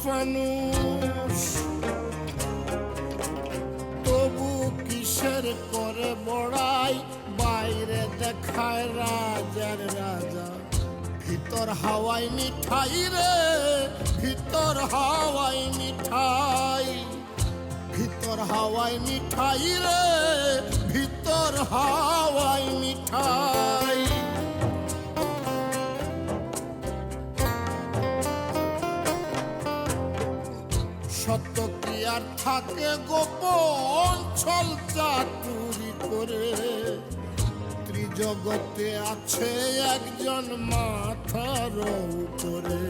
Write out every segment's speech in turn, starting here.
ফানুষ, তবু কিসের করে বড়াই, বাইরে দেখায় রাজার রাজা, ভিতর হাওয়াই মিঠাই রে, ভিতর হাওয়াই মিঠাই, ভিতর হাওয়াই মিঠাই রে, ভিতর হাওয়াই মিঠাই। সত্য কি আর থাকে গোপন, ছল চাতুরি করে, ত্রিজগতে আছে একজন মাথার উপরে।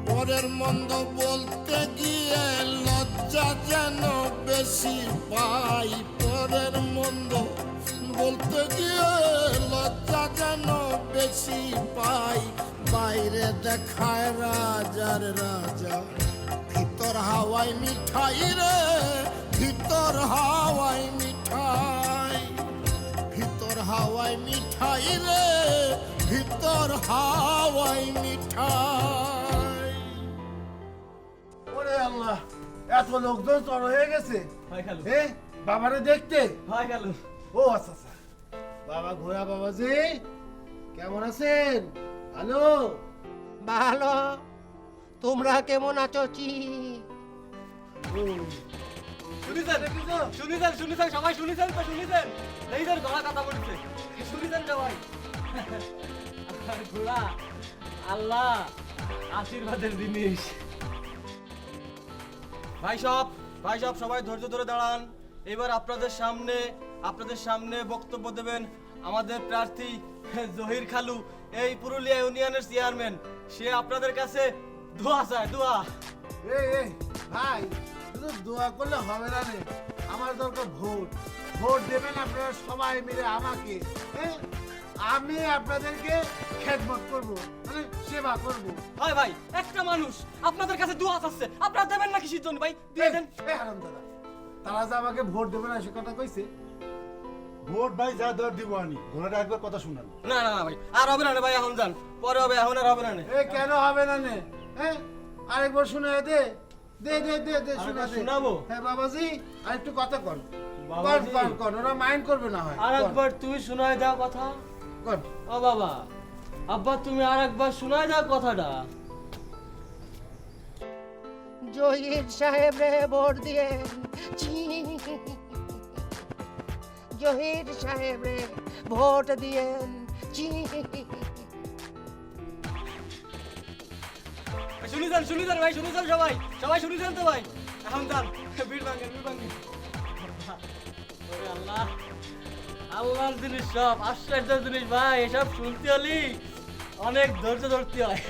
পরের মন্দ বলতে গিয়ে লজ্জা যেন বেশি পাই, পরের মন্দ বলতে গিয়ে লজ্জা যেন বেশি পাই, বাইরে দেখায় রাজার রাজা, ভিতর হাওয়াই মিঠাই রে, ভিতর হাওয়াই মিঠাই, ভিতর হাওয়াই মিঠাই রে, ভিতর হাওয়াই মিঠাই। ওরে আল্লাহ, এত লোকজন জড়ো হয়ে গেছে। হয় খালু। বাবারে দেখতে। হয় খালু। ও আচ্ছা আচ্ছা। বাবা ঘোড়া বাবাজি কেমন আছেন? হ্যালো। ভালো, তোমরা কেমন আছো? শুনিছেন সবাই, শুনিছেন তো, শুনিছেন এইদের গলা কথা বলছে, শুনিছেন সবাই। ঘোড়া আল্লাহ আশীর্বাদের জিনিস। ভাই সব সবাই ধৈর্য ধরে দাঁড়ান। এবার আপনাদের সামনে বক্তব্য দেবেন আমাদের প্রার্থী জহির খালু, এই পুরুলিয়া ইউনিয়নের চেয়ারম্যান। সে আপনাদের কাছে দোয়া চায়, দোয়া। এই ভাই, শুধু দোয়া করলে হবে না রে, আমার দরকার ভোট। ভোট দেবেন আপনারা সবাই মিলে আমাকে। আমি আপনাদেরকে খেদমত করব, মানে সেবা করব। হয় ভাই, একটা মানুষ আপনাদের কাছে দোয়া চাচ্ছে, আপনারা দেবেন না কিসের জন্য ভাই? দিয়ে দেন। হারাম দাদা, তারা যে আমাকে ভোট দেবে না সে কথা কইছে। ভোট ভাই যা দেওয়ার দিব আনি, ঘোড়াটা একবার কথা শুনান। না না ভাই, আর হবে না ভাই, এখন যান, পরে হবে, এখন আর হবে না। কেন হবে না নে? আরেকবার শুনে দে দে দে দে দে শোনাবো? হ্যাঁ বাবাজি, আর একটু কথা কর। বাবাজি। কর, ওরা মাইন্ড করবে না হয়। আর একবার তুমি শোনায় দাও কথা। কর। ও বাবা, আব্বা তুমি আর একবার শোনায় দাও কথাটা। জহির সাহেব রে ভোট দিয়ে, জহির সাহেব রে ভোট দিয়ে। শুনিছেন ভাই, শুনিছেন সবাই শুনিছেন তো ভাই? এখন যান, বীর ভাঙ্গেন। ওরে আল্লাহ, আল্লাহর জিনিস সব, আশ্চর্যের জিনিস ভাই, এসব শুনতে হলি অনেক ধৈর্য ধরতে হয়।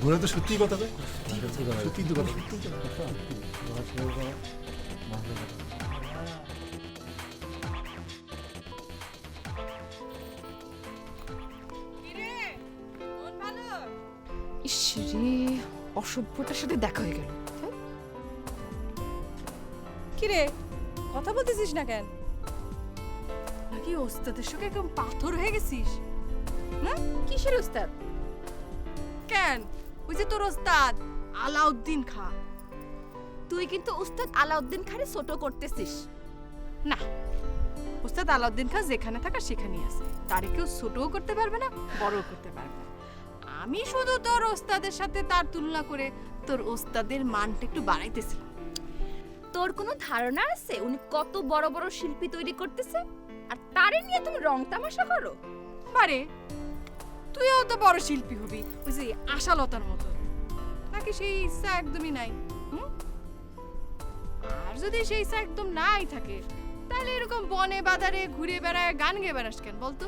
ঘোড়া তো সত্যি কথা কয়, সত্যি তো কথা। ইসরে, অসভ্যটার সাথে দেখা হয়ে গেল। কিরে, কথা বলতেছিস না কেন? নাকি ওস্তাদের সঙ্গে একদম পাথর হয়ে গেছিস? না, কিসের উস্তাদ? কেন? ওই যে তোর ওস্তাদ আলাউদ্দিন খা। তুই কিন্তু উস্তাদ আলাউদ্দিন খারে ছোট করতেছিস। না, ওস্তাদ আলাউদ্দিন খা যেখানে থাকা সেখানেই আছে, তারে কেউ ছোটও করতে পারবে না, বড়ও করতে পারবে না। আমি শুধু তোর ওস্তাদের সাথে তার তুলনা করে তোর ওস্তাদের মানটা একটু বাড়াইতেছিলাম। তোর কোনো ধারণা আছে উনি কত বড় বড় শিল্পী তৈরি করতেছে, আর তারে নিয়ে তুমি রং তামাশা করো? বারে, তুইও তো বড় শিল্পী হবি, ওই যে আশালতার মতো, নাকি সেই ইচ্ছা একদমই নাই? আর যদি সেই ইচ্ছা একদম নাই থাকে, তাহলে এরকম বনে বাজারে ঘুরে বেড়ায় গান গেয়ে বেড়াস কেন বলতো?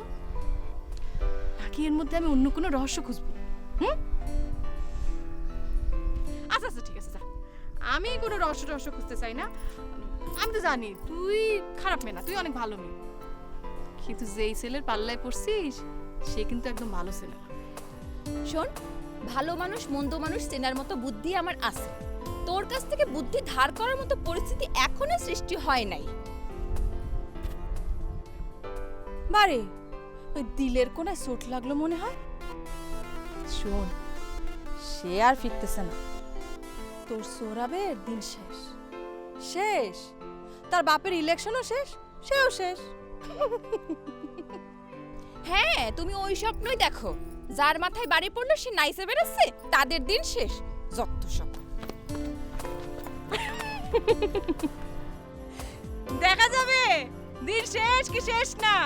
নাকি এর মধ্যে আমি অন্য কোনো রহস্য খুঁজবো? আচ্ছা আচ্ছা, ঠিক আছে, যা, আমি কোনো রহস্য খুঁজতে চাই না। আমি তো জানি তুই খারাপ মেয়ে না, তুই অনেক ভালো মেয়ে, কিন্তু যেই ছেলের পাল্লায় পড়ছিস সে কিন্তু একদম ভালো ছেলে না। শোন, ভালো মানুষ মন্দ মানুষ চেনার মতো বুদ্ধি আমার আছে। তোর কাছ থেকে বুদ্ধি ধার করার মতো পরিস্থিতি এখনো সৃষ্টি হয় নাই। বারে, ওই দিলের কোনায় চোট লাগলো মনে হয়। শোন, সে আর ফিরতেছে না। তোর সোরাবের দিন শেষ শেষ, তার বাপের ইলেকশনও শেষ, সেও শেষ। হ্যাঁ, তুমি ওই স্বপ্নই দেখো, যার মাথায় বাড়ি পড়লো সে নাইসে বেরোচ্ছে, তাদের দিন শেষ। যত সব। দেখা যাবে দিন শেষ কি শেষ না।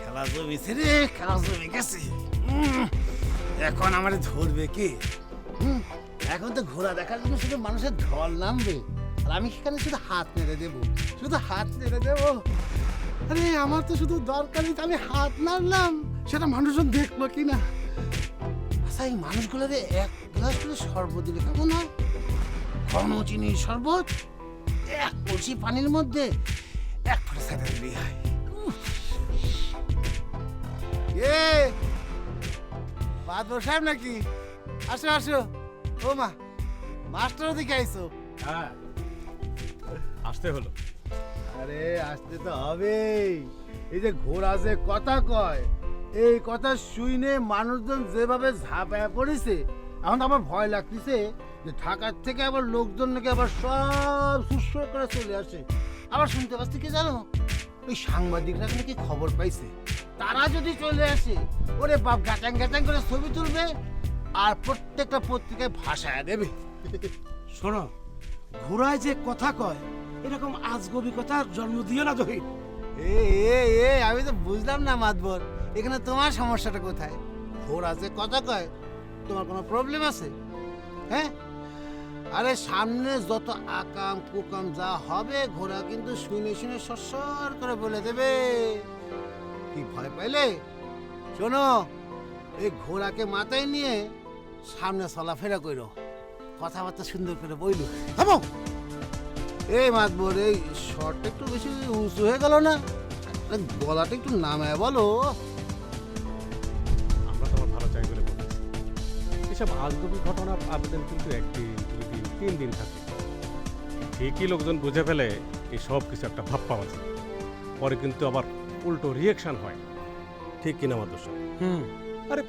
খেলা জমেছে রে, খেলা জমে গেছে। এখন আমারে ধরবে কে? এখন তো ঘোড়া দেখার জন্য শুধু মানুষের ঢল নামবে, আর আমি সেখানে শুধু হাত নেড়ে দেবো, শুধু হাত নেড়ে দেবো। আরে আমার তো শুধু দরকারই তো আমি হাত নাড়লাম, সেটা মানুষজন দেখলো কি না। আচ্ছা, এই মানুষগুলোরে এক গ্লাস করে শরবত দিলে কেমন হয়? ঘন চিনির শরবত এক কলসি পানির মধ্যে এক ফোঁটা ছেড়ে দিলেই হয়। বাদর সাহেব নাকি? আসো আসো। ও মা, মাস্টার দিকে আইছো? হ্যাঁ, আসতে হলো। আরে আসতে তো হবেই। এই যে ঘোড়া যে কথা কয়, এই কথা শুনে মানুষজন যেভাবে ঝাঁপায়া পড়েছে, এখন তো আমার ভয় লাগতেছে যে ঢাকার থেকে আবার লোকজন নাকি আবার সব সুস্বর করে চলে আসে। আবার শুনতে পাচ্ছি কি জানো, ওই সাংবাদিকরা নাকি খবর পাইছে, তারা যদি চলে আসে, ওরে বাপ গাটাং গাটাং করে ছবি তুলবে আর প্রত্যেকটা পত্রিকায় ভাষায় দেবে। শোনো, ঘোড়ায় যে কথা কয় এরকম আজগবি কথার জন্ম দিও না জহির। আমি তো বুঝলাম না মাতবর, এখানে তোমার সমস্যাটা কোথায়? ঘোড়া যে কথা কয়, তোমার কোনো প্রবলেম আছে? হ্যাঁ, আরে সামনে যত আকাম কুকাম যা হবে ঘোড়া কিন্তু শুনে শুনে সরসর করে বলে দেবে। কি ভয় পাইলে? শোনো, এই ঘোড়াকে মাথায় নিয়ে সামনে চলাফেরা করো, কথাবার্তা সুন্দর করে বইলো। থামো। এই মাতবর, এই শর্টটা একটু বেশি উঁচু হয়ে গেল না? গলাটা একটু নামায় বলো। আমরা তোমার ভালো চাই বলে বলেছি। এসব আজগবি ঘটনার আবেদন কিন্তু একদিন, 2 দিন, 3 দিন থাকে। ঠিকই লোকজন বুঝে ফেলে এই সব কিছু একটা ভাব পাওয়া যায়, পরে কিন্তু আবার উল্টো রিয়েকশন হয়। ঠিক কিনা মাদর সাহেব? আরে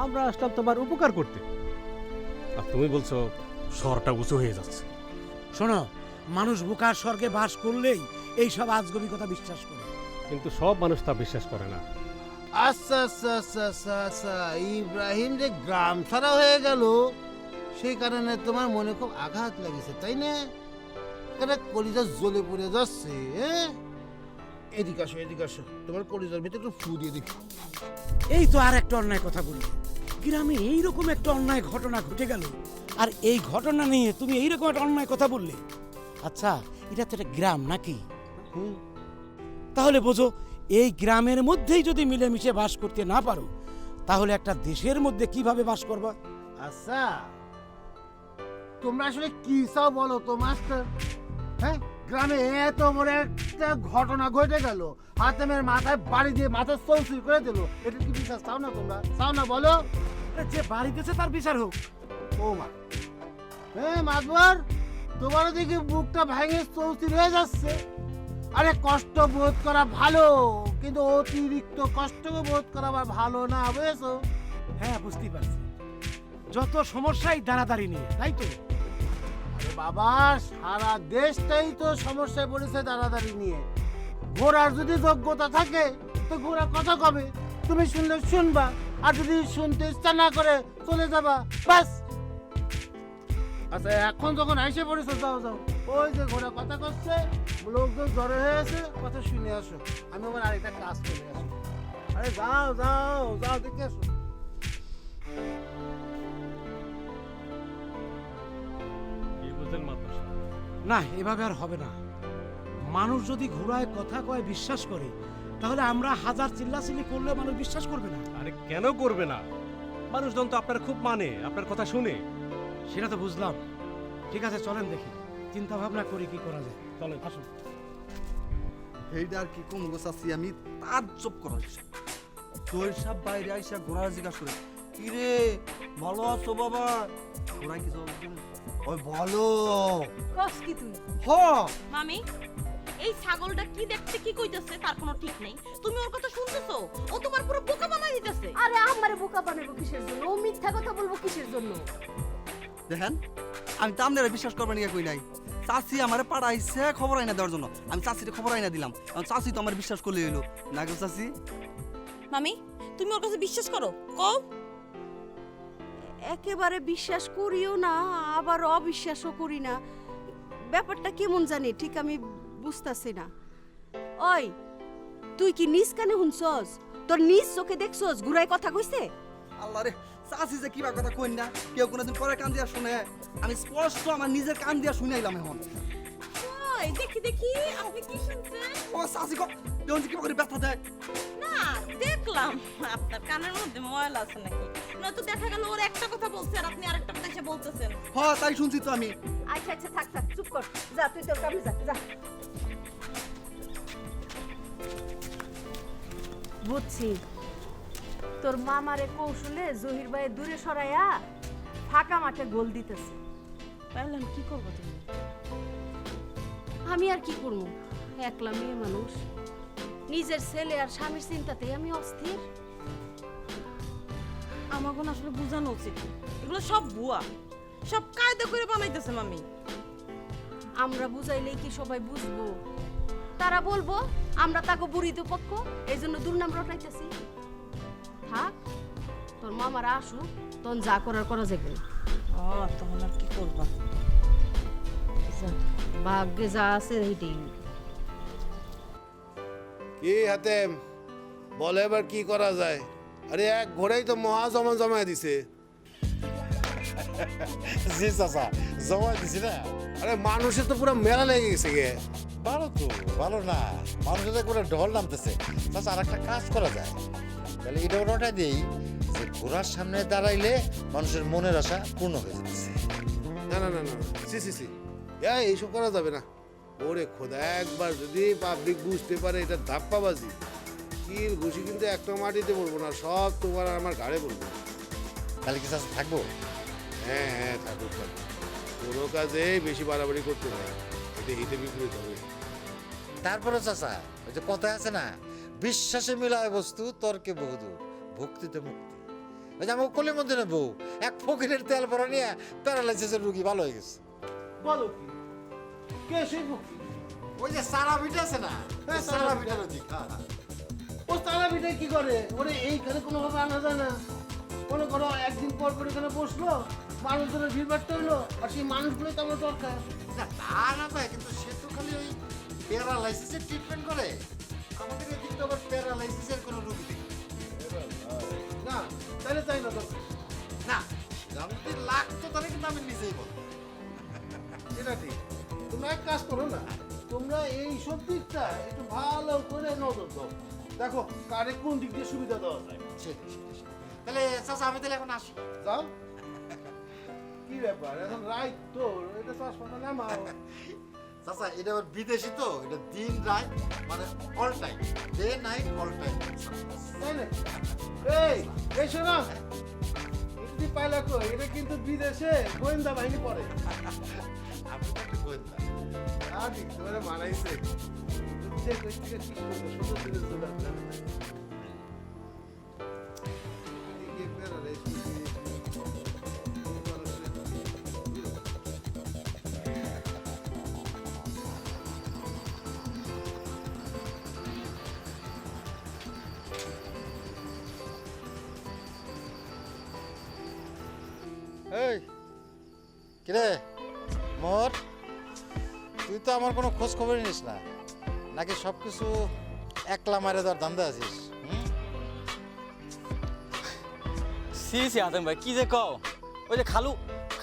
আমরা আসলাম তোমার উপকার করতে, আর তুমি বলছো শহরটা উঁচু হয়ে যাচ্ছে। শোনো, মানুষ বোকার স্বর্গে বাস করলেই এই সব আজগবি কথা বিশ্বাস করে, কিন্তু সব মানুষ তা বিশ্বাস করে না। আচ্ছা আচ্ছা আচ্ছা আচ্ছা আচ্ছা, ইব্রাহিম যে গ্রাম ছাড়া হয়ে গেল, সেই কারণে তোমার মনে খুব আঘাত লাগেছে, তাই না? এটা কলিজা জ্বলে পড়ে যাচ্ছে। হ্যাঁ, এদিকে আসো, এদিকে আসো, তোমার কলিজার ভিতরে একটু ফু দিয়ে দেখি। এই তো আর একটা অন্যায় কথা বললি। গ্রামে এইরকম একটা অন্যায় ঘটনা ঘটে গেল, আর এই ঘটনা নিয়ে তুমি এইরকম একটা অন্যায় কথা বললে। আচ্ছা, এটা তো একটা গ্রাম নাকি? তাহলে বোঝো, এই গ্রামের মধ্যেই যদি মিলেমিশে বাস করতে না পারো, তাহলে একটা দেশের মধ্যে কিভাবে বাস করবা? আচ্ছা, তোমরা আসলে কি চাও বলো তো মাস্টার? হ্যাঁ, গ্রামে এত বড় একটা ঘটনা ঘটে গেল, হাতেমের মাথায় বাড়ি দিয়ে মাথা চৌচুর করে দিল, এটা কি বিচার চাও না তোমরা? চাও না বলো? যে বাড়ি দিয়েছে তার বিচার হোক। ও মা, হ্যাঁ মাতবর, তোমারও দেখি বুকটা ভেঙে চৌচির হয়ে যাচ্ছে। আরে কষ্ট বোধ করা ভালো, কিন্তু অতিরিক্ত কষ্ট বোধ করা আবার ভালো না, বুঝেছো? হ্যাঁ, বুঝতেই পারছি। যত সমস্যাই দাঁড়াদাঁড়ি নিয়ে, তাই তো? আরে বাবা, সারা দেশটাই তো সমস্যায় পড়েছে দাঁড়াদাঁড়ি নিয়ে। ঘোড়ার যদি যোগ্যতা থাকে তো ঘোড়া কথা কবে, তুমি শুনলে শুনবা, আর যদি শুনতে ইচ্ছা না করে চলে যাবা, বাস। আচ্ছা, এখন যখন এসে পড়েছো, যাও যাও, ওই যে ঘোড়া কথা করছে, লোকজন জড়ো হয়ে আছে, কথা শুনে আসো। আমি আমার আরেকটা কাজ করে আসি। আরে যাও যাও যাও, দেখে আসো। কি বুঝলেন মাদর সাহেব? না, এভাবে আর হবে না। মানুষ যদি ঘোড়ায় কথা কয় বিশ্বাস করে, তাহলে আমরা হাজার চিল্লাচিল্লি করলে মানুষ বিশ্বাস করবে না। আরে কেন করবে না? মানুষজন তো আপনার খুব মানে, আপনার কথা শুনে। সেটা তো বুঝলাম। ঠিক আছে, চলেন দেখি, চিন্তা ভাবনা করি কি করা যায়। চলেন, আসুন। এইটা আর কি কম গোছাচ্ছি আমি, তাজ্জব করা হচ্ছে। জহির সাহেব বাইরে আইসা ঘোড়া জিজ্ঞাসা করে কি রে ভালো আছো বাবা ঘোড়া কি জবাব দিল? ওই বলো কস কি তুই হ মামি এই ছাগলটা কি দেখতে কি কইতাছে তার কোনো ঠিক নেই তুমি ওর কথা শুনতেছো ও তোমার পুরো বোকা বানাই দিতেছে আরে আমারে বোকা বানাবো কিসের জন্য ও মিথ্যা কথা বলবো কিসের জন্য দেখেন আমি তো আপনারা বিশ্বাস করবেন ইয়া কই নাই চাচি আমারে পাড়াইছে খবর আইনা দেওয়ার জন্য আমি চাচিরে খবর আইনা দিলাম এখন চাচি তো আমার বিশ্বাস করলে এলো না গো চাচি মামি তুমি ওর কাছে বিশ্বাস করো কও একেবারে বিশ্বাস করিও না আবার অবিশ্বাসও করি না ব্যাপারটা কেমন জানি ঠিক আমি বুঝতাছি না ওই তুই কি নিজ কানে শুনছস তোর নিজ চোখে দেখছস ঘুরাই কথা কইছে আল্লাহ রে চাচি যে কিবা কথা কই না কেউ কোনোদিন পরে কান দিয়া শুনে আমি স্পষ্ট আমার নিজের কান দিয়া শুনাইলাম এখন ওই দেখি দেখি আপনি কি শুনছেন ও চাচি কো দেন কি করে ব্যথা দেয় না দেখলাম আপনার কানের মধ্যে ময়লা আছে নাকি নয়তো দেখা গেল ওর একটা কথা বলছে আর আপনি আরেকটা কথা এসে বলতেছেন হ্যাঁ তাই শুনছি তো আমি আচ্ছা আচ্ছা থাক থাক চুপ কর যা তুই তোর কামে যা যা বুঝছি তোর মামারে কৌশলে জহির ভাই দূরে সরাইয়া ফাঁকা মাঠে গোল দিতেছে পাইলাম কি করবো তুমি আমি আর কি করবো একলা মেয়ে মানুষ নিজের ছেলে আর স্বামীর চিন্তাতেই আমি অস্থির আমাকে না আসলে বোঝানো উচিত এগুলো সব ভুয়া সব কায়দা করে বানাইতেছে মামি আমরা বুঝাইলেই কি সবাই বুঝবো তারা বলবো আমরা তাকে বুড়িত পক্ষ এই জন্য দুর্নাম রটাইতেছি থাক তোর মামারা আসুক তখন যা করার করা যাবে তখন আর কি করবা ভাগ্যে যা আছে এইটাই কি হাতে বলে এবার কি করা যায় আরে এক ঘোড়াই তো মহা জমায় দিছে জি চাচা জমা দিছি না আরে মানুষের তো পুরো মেলা লেগে গেছে গে ভালো তো ভালো না মানুষের করে ঢল নামতেছে চাচা আর একটা কাজ করা যায় তাহলে এটা ওটা দিই যে ঘোড়ার সামনে দাঁড়াইলে মানুষের মনের আশা পূর্ণ হয়ে যাচ্ছে না না না না সি সি সি এইসব করা যাবে না ওরে খোদা একবার যদি পাবলিক বুঝতে পারে এটা ধাপ্পাবাজি কিল ঘুষি কিন্তু একটা মাটিতে পড়বো না সব তোমার আর আমার ঘাড়ে পড়বো তাহলে কি চাচা থাকবো হ্যাঁ হ্যাঁ ঠাকুর ঠাকুর কোনো কাজে বেশি বাড়াবাড়ি করতে নেই এটা হিতে বিপরীত হবে তারপরে চাচা ওই যে কথায় আছে না বিশ্বাসে মিলায় বস্তু তর্কে বহুদূর ভক্তিতে মুক্তি ওই যে আমার কলি মন্দিরে বউ এক ফকিরের তেল ভরা নিয়ে প্যারালাইসিসের রুগী ভালো হয়ে গেছে বলো কি কে সেই ভক্তি ওই যে সারা পিঠা আছে না হ্যাঁ, সারা সারা পিঠার ওদিক ও তারা পিঠায় কি করে ওরে এইখানে কোনোভাবে আনা যায় না মনে করো একদিন পর পর এখানে বসলো মানুষজনের ভিড় বাড়তে হইলো আর সেই মানুষগুলোই তো আমার দরকার না তা না ভাই কিন্তু সে তো খালি ওই প্যারালাইসিসের ট্রিটমেন্ট করে আমাদের এদিকে তো আবার প্যারালাইসিসের কোনো রুগী দেখি না তাহলে তাই না দরকার না আমি যদি লাগতো তাহলে কিন্তু আমি নিজেই বলবো এটা ঠিক তোমরা এক কাজ করো না তোমরা এই সব দিকটা একটু ভালো করে নজর দাও দেখো কারে কোন দিক দিয়ে সুবিধা দেওয়া যায় সেটাই সেটাই সেটাই। তাহলে চাচা আমি তাহলে এখন আসি যাও কি ব্যাপার এখন রাইট তো এটা চশমাটা নামাও চাচা এটা আবার বিদেশি তো এটা দিন রাত মানে all time day night all time তাই না এই এই শোনো এটি পাইলা কো এটা কিন্তু বিদেশে গোয়েন্দা বাহিনী পড়ে আপনি তো একটু গোয়েন্দা আর ঠিক তোমার মানাইছে বুঝছে কই থেকে ঠিক করতে সুন্দর দিনে চলে আসলে এদিকে বেরা রে এই কিরে মোর তুই তো আমার কোনো খোঁজ খবরই নিস না নাকি সব কিছু একলা মারে দেওয়ার ধান্দা আছিস সি সি আতেম ভাই কি যে কও ওই যে খালু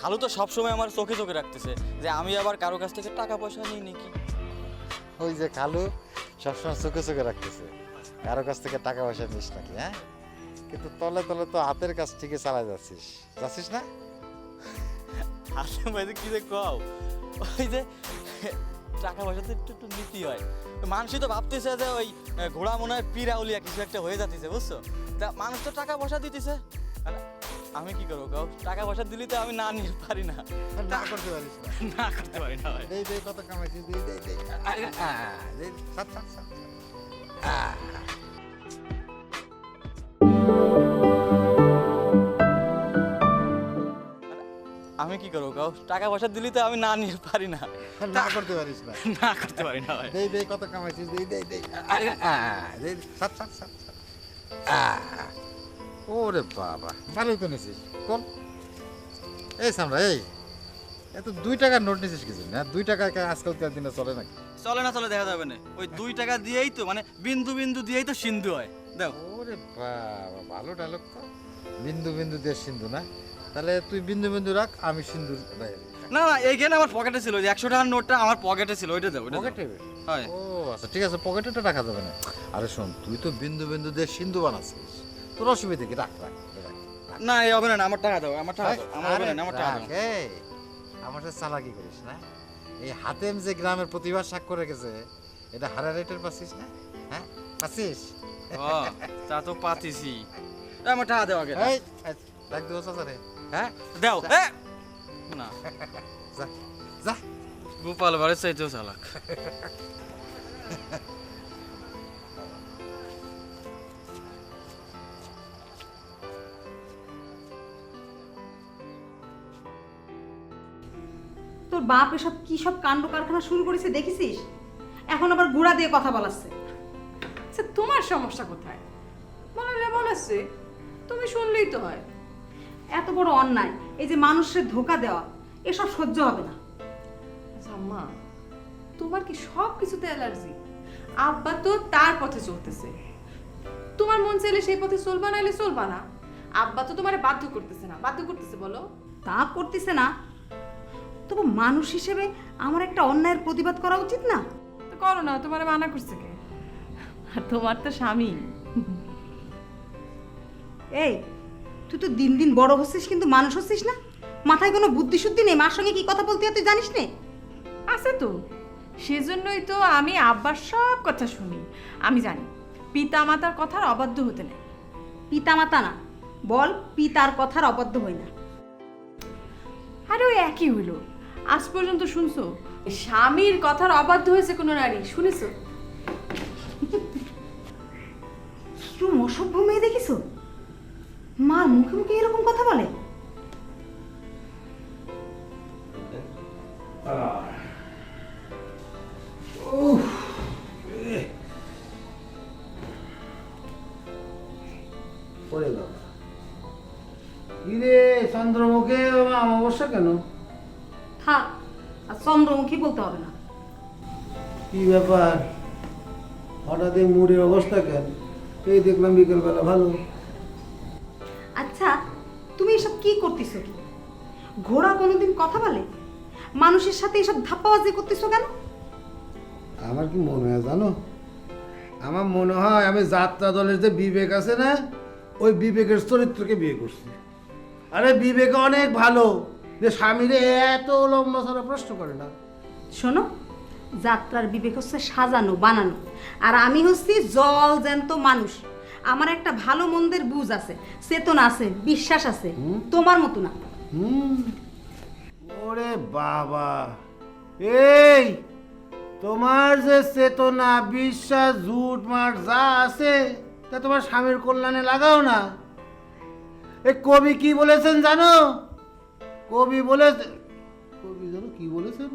খালু তো সবসময় আমার চোখে চোখে রাখতেছে যে আমি আবার কারো কাছ থেকে টাকা পয়সা নিই নাকি ওই যে খালু সবসময় চোখে চোখে রাখতেছে কারো কাছ থেকে টাকা পয়সা নিস নাকি হ্যাঁ কিন্তু তলে তলে তো হাতের কাজ ঠিকই চালাই যাচ্ছিস না আতেম ভাই কি যে কও ওই যে টাকা পয়সা তো একটু একটু নিতেই হয়। তো মানুষই তো ভাবতেছে যে ওই ঘোড়া মনে হয় পিরাউলিয়া কিছু একটা হয়ে যাচ্ছে, বুঝছো? তা মানুষ তো টাকা পয়সা দিতেছে, আর আমি কি করবো কাউ? টাকা পয়সা দিলে তো আমি না নিতে পারি না। না করতে পারিস না। না করতে পারি না ভাই। দেই দেই কত কামাইছিস, দেই দেই দেই দেই সাত সাত সাত। আমি কি করবো কাউ? টাকা পয়সা দিলে তো আমি না নিতে পারি না। না করতে পারিস না। না করতে পারি না ভাই। দেই দেই কত কামাইছিস, দেই দেই দেই দেই সাত সাত সাত। ওরে বাবা, ভালোই তো নিছিস। কোন এই সামরা, এই এত 2 টাকার নোট নিছিস কিছু না? 2 টাকা আজকালকার দিনে চলে নাকি? চলে না চলে দেখা যাবে না। ওই 2 টাকা দিয়েই তো মানে বিন্দু বিন্দু দিয়েই তো সিন্ধু হয়। দাও। ওরে বাবা, ভালো ডায়লগ তো। বিন্দু বিন্দু দিয়ে সিন্ধু না? তাহলে তুই বিন্দু বিন্দু রাখ, আমি সিন্ধু রাখ। না না, এইখানে আমার পকেটে ছিল, ওই 100 টাকার নোটটা আমার পকেটে ছিল, ওইটা দাও। পকেটে? হয়। ও আচ্ছা, ঠিক আছে, পকেটেটা রাখা যাবে না। আরে শোন, তুই তো বিন্দু বিন্দু দিয়ে সিন্ধু বানাচ্ছিস, তোর অসুবিধা কি? রাখ রাখ রাখ। না, এই হবে না, আমার টাকা দাও, আমার টাকা দাও, আমার হবে না, আমার টাকা দাও। এই আমার সাথে চালাকি করিস না। এই হাতেম যে গ্রামের প্রতিভা স্বাক্ষর রেখেছে, এটা হারা রেটের পাচ্ছিস না? হ্যাঁ পাচ্ছিস? ও, তা তো পাতিছি। আমার টাকা দাও আগে। এই রাখ দিও চাচা রে। হ্যাঁ দাও। এ না, যা যা। গোপাল বাড়ির চাইতেও চালাক। তোর বাপ এসব কি সব কাণ্ড কারখানা শুরু করেছে দেখেছিস? এখন আবার গুড়া দিয়ে কথা বলাচ্ছে। আচ্ছা, তোমার সমস্যা কোথায়? বললে বলেছে, তুমি শুনলেই তো হয়। এত বড় অন্যায়, এই যে মানুষের ধোকা দেওয়া, এসব সহ্য হবে না। আচ্ছা আম্মা, তোমার কি সব কিছুতে অ্যালার্জি? আব্বা তো তার পথে চলতেছে, তোমার মন চাইলে সেই পথে চলবা, নাইলে চলবা না। আব্বা তো তোমারে বাধ্য করতেছে না, বাধ্য করতেছে বলো? তা করতেছে না, তবু মানুষ হিসেবে আমার একটা অন্যায়ের প্রতিবাদ করা উচিত না? তো করো না, তোমারে মানা করছে কে? আর তোমার তো স্বামী। এই তুই তো দিন দিন বড় হচ্ছিস, কিন্তু মানুষ হচ্ছিস না। মাথায় কোনো বুদ্ধি শুদ্ধি নেই, মার সঙ্গে কি কথা বলতে হয় তুই জানিস নে? আছে তো, সেজন্যই তো আমি আব্বার সব কথা শুনি। আমি জানি পিতা মাতার কথার অবাধ্য হতে নেই। পিতা মাতা না, বল পিতার কথার অবাধ্য হই না। আরে ওই একই হইলো। আজ পর্যন্ত শুনছো স্বামীর কথার অবাধ্য হয়েছে কোনো নারী? শুনেছো? কিরকম অসভ্য মেয়ে দেখিস? মার মুখে মুখে এরকম কথা বলে? কিরে চন্দ্রমুখে অমাবস্যা কেন? থাক, আর চন্দ্রমুখী বলতে হবে না। কি ব্যাপার, হঠাৎ এই মুড়ের অবস্থা কেন? এই দেখলাম বিকেলবেলা ভালো। আচ্ছা, তুমি এসব কি করতেছো? কি ঘোড়া কোনোদিন কথা বলে? মানুষের সাথে এসব ধাপ্পাবাজি করতেছো কেন? আমার কি মনে হয় জানো, আমার মনে হয় আমি যাত্রা দলের যে বিবেক আছে না, ওই বিবেকের চরিত্রকে বিয়ে করছি। আরে বিবেক অনেক ভালো, যে স্বামীরে এত লম্বা ছাড়া প্রশ্ন করে না। শোনো, যাত্রার বিবেক হচ্ছে সাজানো বানানো, আর আমি হচ্ছি জল জ্যান্ত মানুষ। আমার একটা ভালো মন্দের বুঝ আছে, চেতনা আছে, বিশ্বাস আছে, তোমার মতো না। ওরে বাবা, এই তোমার যে চেতনা বিশ্বাস ঝুট মার যা আছে, তা তোমার স্বামীর কল্যাণে লাগাও না। এই কবি কি বলেছেন জানো? কবি জানো কি বলেছেন?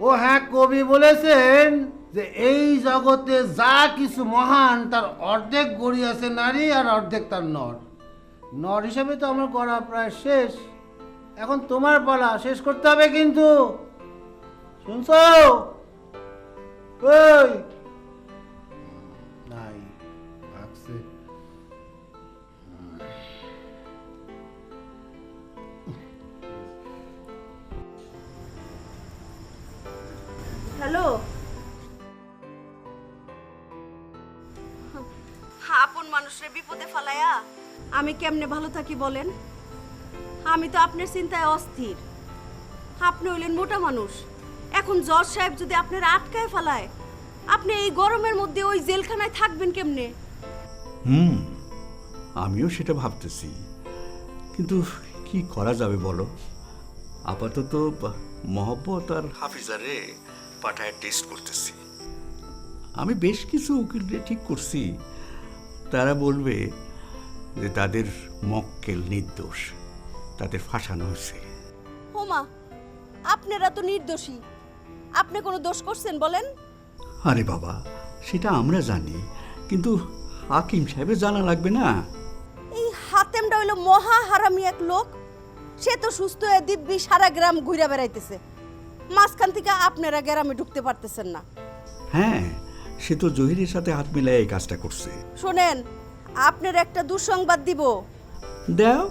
ও হ্যাঁ, কবি বলেছেন যে এই জগতে যা কিছু মহান তার অর্ধেক গড়ি আছে নারী, আর অর্ধেক তার নর। নর হিসাবে তো আমার গড়া প্রায় শেষ, এখন তোমার পালা, শেষ করতে হবে কিন্তু। শুনছো? ওই নাই ভাগছে। হ্যালো, আপন মানুষের বিপদে ফেলায়া আমি কেমনে ভালো থাকি বলেন? আমি তো আপনার চিন্তায় অস্থির। আপনি হইলেন মোটা মানুষ, এখন জজ সাহেব যদি আপনারা আটকায় ফেলায়, আপনি এই গরমের মধ্যে ওই জেলখানায় থাকবেন কেমনে? আমিও সেটা ভাবতেছি, কিন্তু কি করা যাবে বলো? আপাতত মহব্বত আর হাফিজারে পাঠায় টেস্ট করতেছি। আমি বেশ কিছু উকিলরে ঠিক করছি, তারা বলবে যে তাদের মক্কেল নির্দোষ, তাদের ফাঁসানো হয়েছে। হোমা, আপনারা তো নির্দোষী, আপনি কোনো দোষ করছেন বলেন? আরে বাবা, সেটা আমরা জানি, কিন্তু হাকিম সাহেবের জানা লাগবে না? এই হাতেমটা হইলো মহা হারামি এক লোক। সে তো সুস্থ হয়ে দিব্যি সারা গ্রাম ঘুরে বেড়াইতেছে, মাঝখান থেকে আপনারা গ্রামে ঢুকতে পারতেছেন না। হ্যাঁ, সে তো জহিরের সাথে হাত মিলাই এই কাজটা করছে। শোনেন, আপনার একটা দুঃসংবাদ দিব। দাও,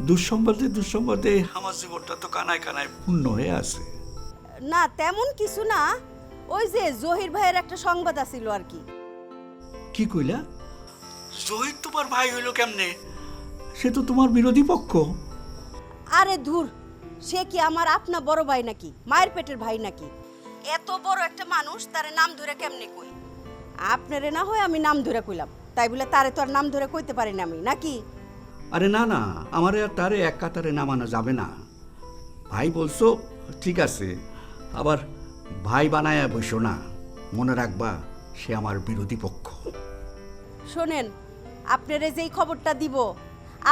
দুঃসংবাদে আমার জীবনটা তো কানায় কানায় পূর্ণ হয়ে আছে। না তেমন কিছু না, ওই যে জহির ভাইয়ের একটা সংবাদ আছিল আর কি। কি কইলা? জহির তোমার ভাই হইল কেমনে? সে তো তোমার বিরোধী পক্ষ। আরে ধুর, সে কি আমার আপনা বড় ভাই নাকি, মায়ের পেটের ভাই নাকি? এত বড় একটা মানুষ, তারে নাম ধরে কেমনে কই? আপনারে না হয় আমি নাম ধরে কইলাম, তাই বলে তারে তো আর নাম ধরে কইতে পারি না আমি নাকি? আরে না না, আমারে আর তারে এক কাতারে নামানো যাবে না। ভাই বলছো ঠিক আছে, আবার ভাই বানায়া বসো না, মনে রাখবা সে আমার বিরোধী পক্ষ। শোনেন, আপনারে যেই খবরটা দিব,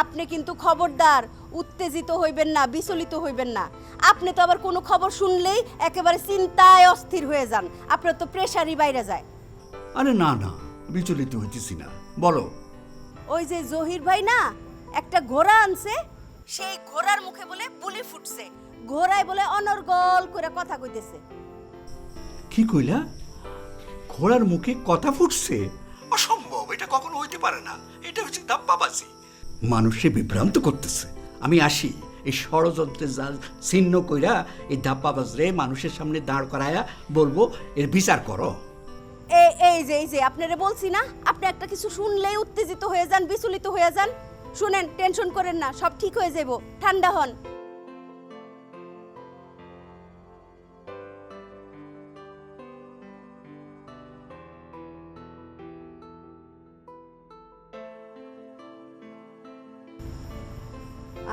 আপনি কিন্তু খবরদার উত্তেজিত হইবেন না, বিচলিত হইবেন না। আপনি তো আবার কোনো খবর শুনলেই একেবারে চিন্তায় অস্থির হয়ে যান, আপনার তো প্রেশারই বাইরে যায়। আরে না না, বিচলিত হইতেছি না, বলো। ওই যে জহির ভাই না একটা ঘোড়া আনছে, সেই ঘোড়ার মুখে বলে বুলি ফুটছে, ঘোড়ায় বলে অনর্গল করে কথা কইতেছে। কি কইলা? ঘোড়ার মুখে কথা ফুটছে? অসম্ভব, এটা কখনো হইতে পারে না। এটা হচ্ছে ধাপ্পাবাজি, মানুষে বিভ্রান্ত করতেছে। আমি আসি, এই ষড়যন্ত্রের জাল ছিন্ন কইরা এই ধাপ্পাবাজরে মানুষের সামনে দাঁড় করায়া বলবো এর বিচার করো। এই যে আপনারে বলছি না, আপনি একটা কিছু শুনলেই উত্তেজিত হয়ে যান, বিচলিত হয়ে যান। শুনেন, টেনশন করেন না, সব ঠিক হয়ে যাবো, ঠান্ডা হন।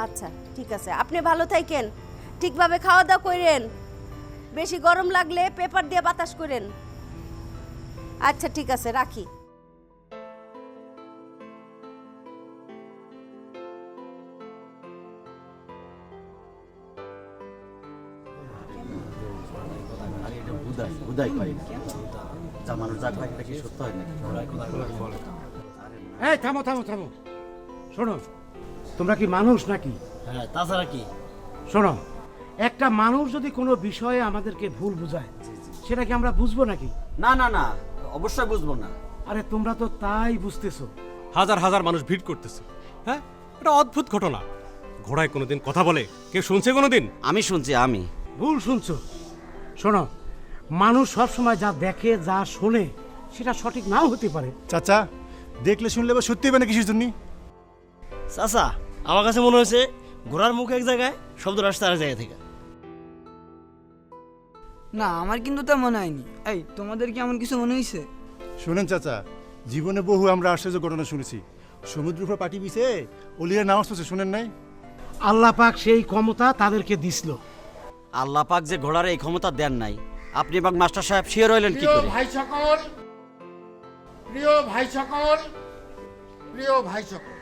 আচ্ছা ঠিক আছে, আপনি ভালো থাকেন, ঠিকভাবে খাওয়া দাওয়া করেন, বেশি গরম লাগলে পেপার দিয়ে বাতাস করেন। আচ্ছা ঠিক আছে, রাখি। এই থামো থামো থামো, শোনো, তোমরা কি মানুষ নাকি? হ্যাঁ, তাছাড়া কি? শোনো, একটা মানুষ যদি কোনো বিষয়ে আমাদেরকে ভুল বুঝায়, সেটা কি আমরা বুঝবো নাকি? না না না, অবশ্যই বুঝবো না। আরে তোমরা তো তাই বুঝতেছো। হাজার হাজার মানুষ ভিড় করতেছে। হ্যাঁ, এটা অদ্ভুত ঘটনা। ঘোড়ায় কোনোদিন কথা বলে কেউ শুনছে কোনোদিন? আমি শুনছি। আমি ভুল শুনছো। শোনো, মানুষ সবসময় যা দেখে, যা শোনে, সেটা সঠিক নাও হতে পারে। চাচা, দেখলে শুনলে বা সত্যি হবে না কিসের জন্য? চাচা, আমার কাছে মনে হয়েছে ঘোড়ার মুখ এক জায়গায়, শব্দ রাস্তা আর জায়গা থেকে। না, আমার কিন্তু তা মনে হয়নি। এই, তোমাদের কি এমন কিছু মনে হয়েছে? শুনেন চাচা, জীবনে বহু আমরা আশ্চর্য ঘটনা শুনেছি। সমুদ্র উপর পাটি বিছে অলিয়া নামাজ পড়ছে, শুনেন নাই? আল্লাহ পাক সেই ক্ষমতা তাদেরকে দিছিল। আল্লাহ পাক যে ঘোড়ার এই ক্ষমতা দেন নাই, আপনি এবং মাস্টার সাহেব শিওর হইলেন কি করে? ভাই সকল, প্রিয় ভাই সকল, প্রিয় ভাই সকল,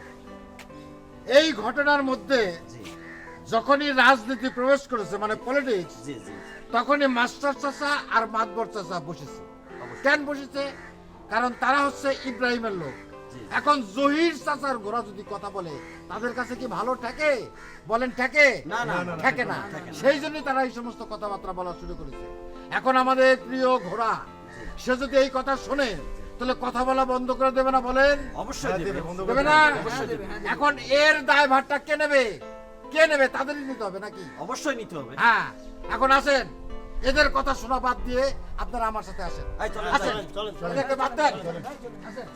এই ঘটনার মধ্যে যখনই রাজনীতি প্রবেশ করেছে, মানে পলিটিক্স, তখনই মাস্টার চাচা আর মাতবর চাচা বসেছে। কেন বসেছে? কারণ তারা হচ্ছে ইব্রাহিমের লোক। এখন জহির চাচার ঘোড়া যদি কথা বলে, তাদের কাছে কি ভালো ঠেকে? বলেন ঠেকে? ঠেকে না। সেই জন্যই তারা এই সমস্ত কথাবার্তা বলা শুরু করেছে। এখন আমাদের প্রিয় ঘোড়া, সে যদি এই কথা শোনে, তাহলে কথা বলা বন্ধ করে দেবে না? বলেন অবশ্যই দেবে না? এখন এর দায়ভারটা কে নেবে? কে নেবে? তাদেরই নিতে হবে নাকি? অবশ্যই নিতে হবে। হ্যাঁ, এখন আসেন, এদের কথা শোনা বাদ দিয়ে আপনারা আমার সাথে আসেন। এদেরকে বাদ দেন। আসেন।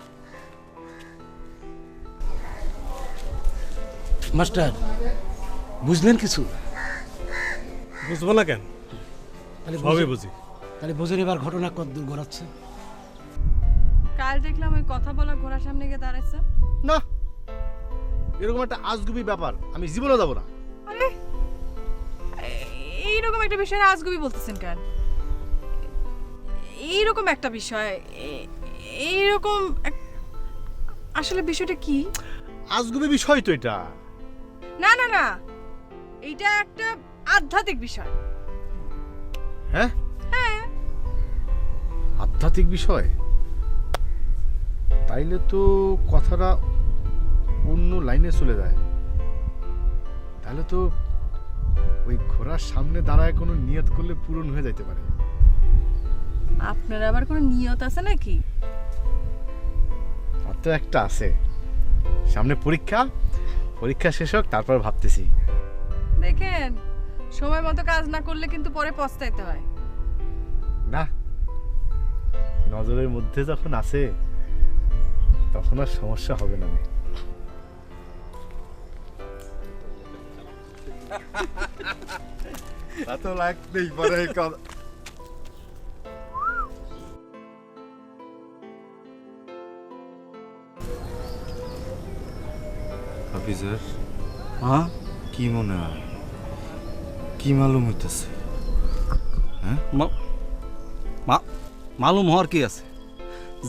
মাস্টার, বুঝলেন কিছু? বুঝবো না কেন? সবই বুঝি। তাহলে বুঝে এবার ঘটনা কতদূর গড়াচ্ছে? কাল দেখলাম ওই কথা বলা ঘোড়ার সামনে গিয়ে দাঁড়াইছে। না, এরকম একটা আজগুবি ব্যাপার আমি জীবনে যাবো না। আরে এইরকম একটা বিষয় আজগুবি বলতেছেন কেন? এইরকম একটা বিষয়, এইরকম আসলে বিষয়টা কি? আজগুবি বিষয় তো এটা। না না না, এইটা একটা আধ্যাত্মিক বিষয়। হ্যাঁ, হ্যাঁ, আধ্যাত্মিক বিষয়। তাইলে তো কথাটা অন্য লাইনে চলে যায়। তাহলে তো ওই ঘোড়ার সামনে দাঁড়ায় কোনো নিয়ত করলে পূরণ হয়ে যাইতে পারে। আপনার আবার কোনো নিয়ত আছে নাকি? তার তো একটা আছে, সামনে পরীক্ষা, পরীক্ষা শেষ হোক তারপর ভাবতেছি। দেখেন, সময় মতো কাজ না করলে কিন্তু পরে পস্তাইতে হয়। না, নজরের মধ্যে যখন আছে তখন আর সমস্যা হবে না। তা তো লাগতেই পারে। হাফিজার, হ্যাঁ কি মনে হয়, কি মালুম হইতেছে? হ্যাঁ, মালুম হওয়ার কি আছে?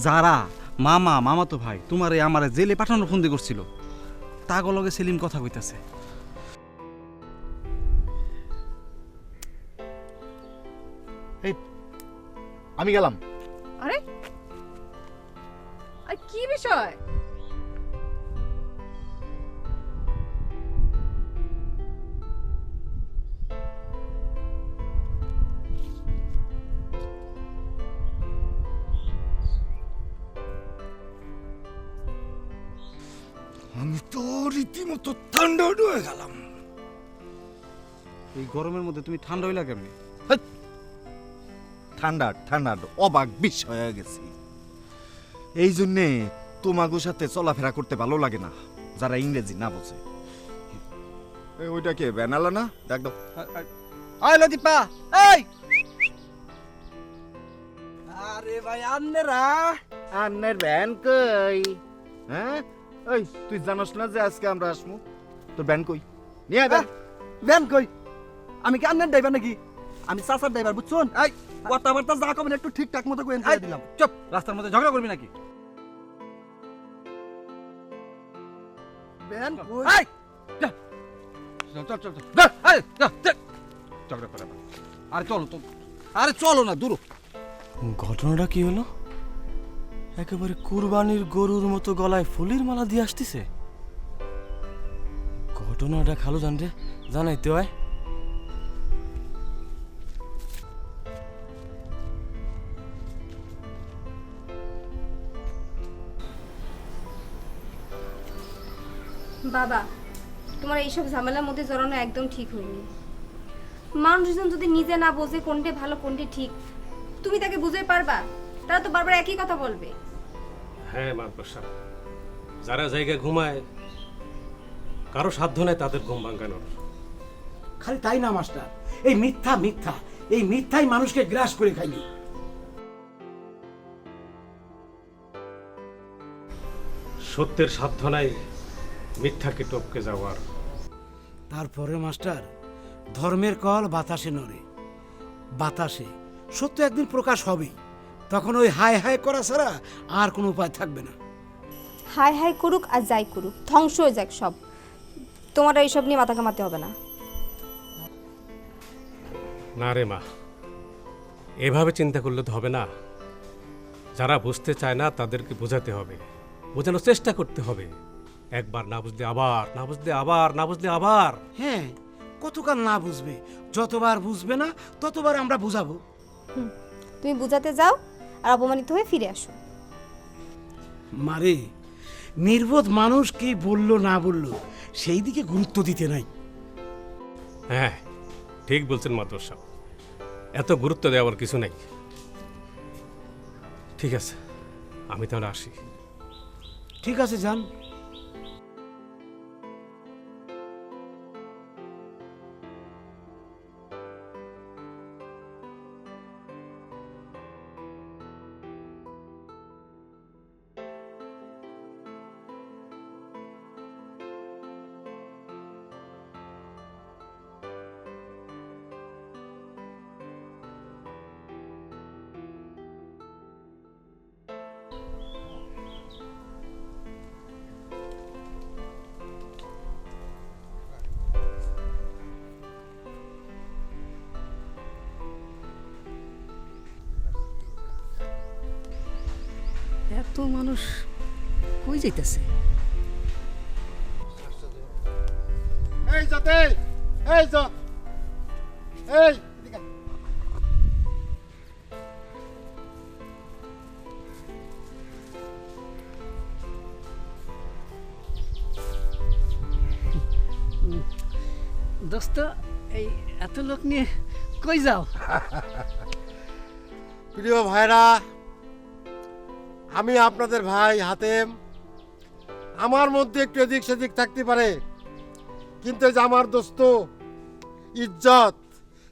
যারা মামা তো ভাই তোমারে আমারে জেলে পাঠানোর ফন্দি করছিল, তাগলগে সেলিম কথা কইতাছে। এই আমি গেলাম। আরে আর কি বিষয়? আমি তো রীতিমতো ঠান্ডা হয়ে গেলাম। এই গরমের মধ্যে তুমি ঠান্ডা হইলা কেমনি? ঠান্ডা ঠান্ডা অবাক বিষয় হয়ে গেছি। এই জন্যে তোমাগো সাথে চলাফেরা করতে ভালো লাগে না, যারা ইংরেজি না বোঝে। ওইটা কে বেনালা না? দেখ দাও। আয় লতিপা, এই আরে ভাই আন্নেরা, আন্নের ব্যান কই? হ্যাঁ, ওই তুই জানোস না যে আজকে আমরা আসমু? তোর ব্যান কই? নিয়ে আয় ব্যান। ব্যান কই? আমি কি আন্নের ড্রাইভার নাকি? আমি চাচার ড্রাইভার, বুঝছুন? এই কথাবার্তা যা কবেন একটু ঠিকঠাক মতো কইন করে দিলাম। চুপ, রাস্তার মধ্যে ঝগড়া করবি নাকি? ব্যান কই? এই চল চল চল, এই ঝগড়া করে না। আরে চলো তো, আরে চলো না দূর। ঘটনাটা কি হলো? একেবারে কুরবানির গরুর মতো গলায় ফুলের মালা দিয়ে আসতেছে। ঘটনাটা খালু জানরে জানাইতে হয়। বাবা, তোমার এইসব ঝামেলার মধ্যে জড়ানো একদম ঠিক হয়নি। মানুষজন যদি নিজে না বোঝে কোনটা ভালো কোনটা ঠিক, তুমি তাকে বুঝে পারবা? তারা তো বারবার একই কথা বলবে। হ্যাঁ মানব সাহেব, যারা জায়গায় ঘুমায় কারো সাধ্য নেই তাদের ঘুম ভাঙানোর। খালি তাই না মাস্টার, এই মিথ্যা মিথ্যা, এই মিথ্যাই মানুষকে গ্রাস করে খাইনি। সত্যের সাধ্য নাই মিথ্যাকে টপকে যাওয়ার। তারপরে মাস্টার, ধর্মের কল বাতাসে নড়ে, বাতাসে সত্য একদিন প্রকাশ হবেই। তখন ওই হায় হায় করা ছাড়া আর কোনো উপায় থাকবে না। হাই হাই করুক আর যাই করুক, ধ্বংস হয়ে যাক সব। তোমার এইসব নিয়ে মাথা ঘামাতে হবে না। না রে মা, এভাবে চিন্তা করলে তো হবে না। যারা বুঝতে চায় না তাদেরকে বোঝাতে হবে, বোঝানোর চেষ্টা করতে হবে। একবার না বুঝলে আবার, না বুঝলে আবার, না বুঝলে আবার। হ্যাঁ, কতকাল না বুঝবে? যতবার বুঝবে না ততবার আমরা বুঝাবো। তুমি বুঝাতে যাও আর অপমানিত হয়ে ফিরে আসো। মারে, নির্বোধ মানুষ কি বললো না বললো সেই দিকে গুরুত্ব দিতে নাই। হ্যাঁ ঠিক বলছেন মাদর সাহেব, এত গুরুত্ব দেওয়ার কিছু নেই। ঠিক আছে, আমি তাহলে আসি। ঠিক আছে, যান। মানুষ কই যাইতেছে? এই যতে, এই যত, এই এদিকে আয়। দোস্ত, এই এত লোক নিয়ে কই যাও? প্রিয় ভাইরা, আমি আপনাদের ভাই হাতেম। আমার মধ্যে একটু এদিক সেদিক থাকতে পারে, কিন্তু এই যে আমার দোস্ত ইজ্জত,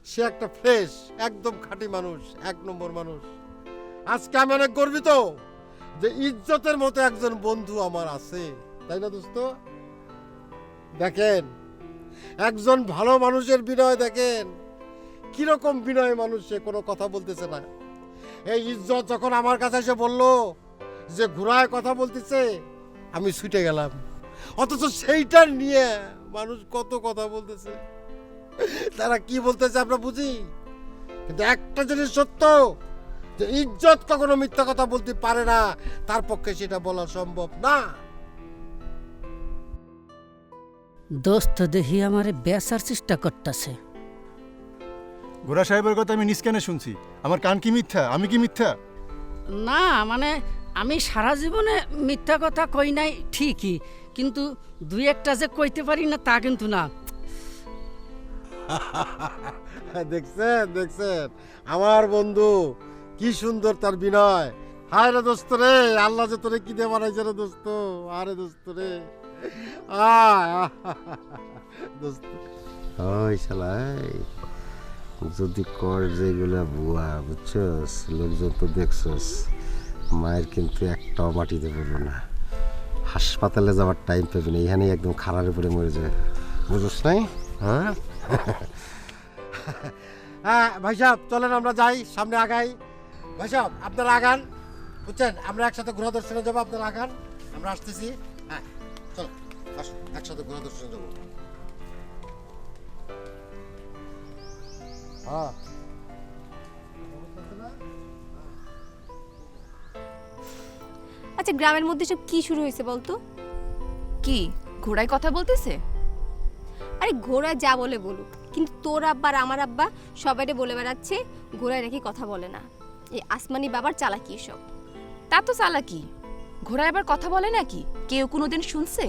সে একটা ফ্রেশ একদম খাঁটি মানুষ, 1 নম্বর মানুষ। আজকে আমি অনেক গর্বিত যে ইজ্জতের মতো একজন বন্ধু আমার আছে, তাই না দোস্ত? দেখেন একজন ভালো মানুষের বিনয়, দেখেন কিরকম বিনয় মানুষ, সে কোনো কথা বলতেছে না। এই ইজ্জত যখন আমার কাছে এসে বললো যে ঘোড়ায় কথা বলতেছে, আমি ছুটে গেলাম, অথচ সেইটা নিয়ে মানুষ কত কথা বলতেছে, তারা কি বলতেছে আমরা বুঝি। কিন্তু একটা জিনিস সত্য, যে ইজ্জত কখনো মিথ্যা কথা বলতে পারে না, তার পক্ষে সেটা বলা সম্ভব না। দোস্ত দেখি আমারে বেচার চেষ্টা করতেছে। গোরা সাহেবের কথা আমি নিষ্কানে শুনছি, আমার কান কি মিথ্যা? আমি কি মিথ্যা? না মানে আমি সারা জীবনে মিথ্যা কথা কই নাই ঠিকই, কিন্তু 2-1টা যে কইতে পারি না তা কিন্তু না। দেখছেন দেখছেন আমার বন্ধু কি সুন্দর তার বিনয়। হায় রে দোস্ত রে, আল্লাহ যে তোরে কি দিয়ে বানাইছে রে দোস্ত। আরে দোস্ত রে, দোস্ত ওই শালা, যদি কর যেগুলা বুয়া, বুঝছস, লোকজন তো দেখছস, মায়ের কিন্তু একটাও মাটিতে পড়লো না। হাসপাতালে যাওয়ার টাইম পাবি না, এখানেই একদম খাড়ার উপরে মরে যায়, বুঝছ নাই? হ্যাঁ হ্যাঁ ভাই সাহেব, চলেন আমরা যাই, সামনে আগাই। ভাই সাহেব আপনারা আগান, বুঝছেন, আমরা একসাথে ঘোড়া দর্শনে যাবো, আপনারা আগান, আমরা আসতেছি। হ্যাঁ চলো, আসো একসাথে ঘোড়া দর্শনে যাবো। হ্যাঁ আচ্ছা, গ্রামের মধ্যে সব কি শুরু হয়েছে বলতো? কি ঘোড়ায় কথা বলতেছে? আরে ঘোড়া যা বলে বলুক, কিন্তু তোর আব্বা আর আমার আব্বা সবাইরে বলে বেড়াচ্ছে ঘোড়ায় নাকি কথা বলে না। এই আসমানি বাবার চালাকি এসব। তা তো চালাকি, ঘোড়ায় আবার কথা বলে নাকি? কেউ কোনোদিন শুনছে?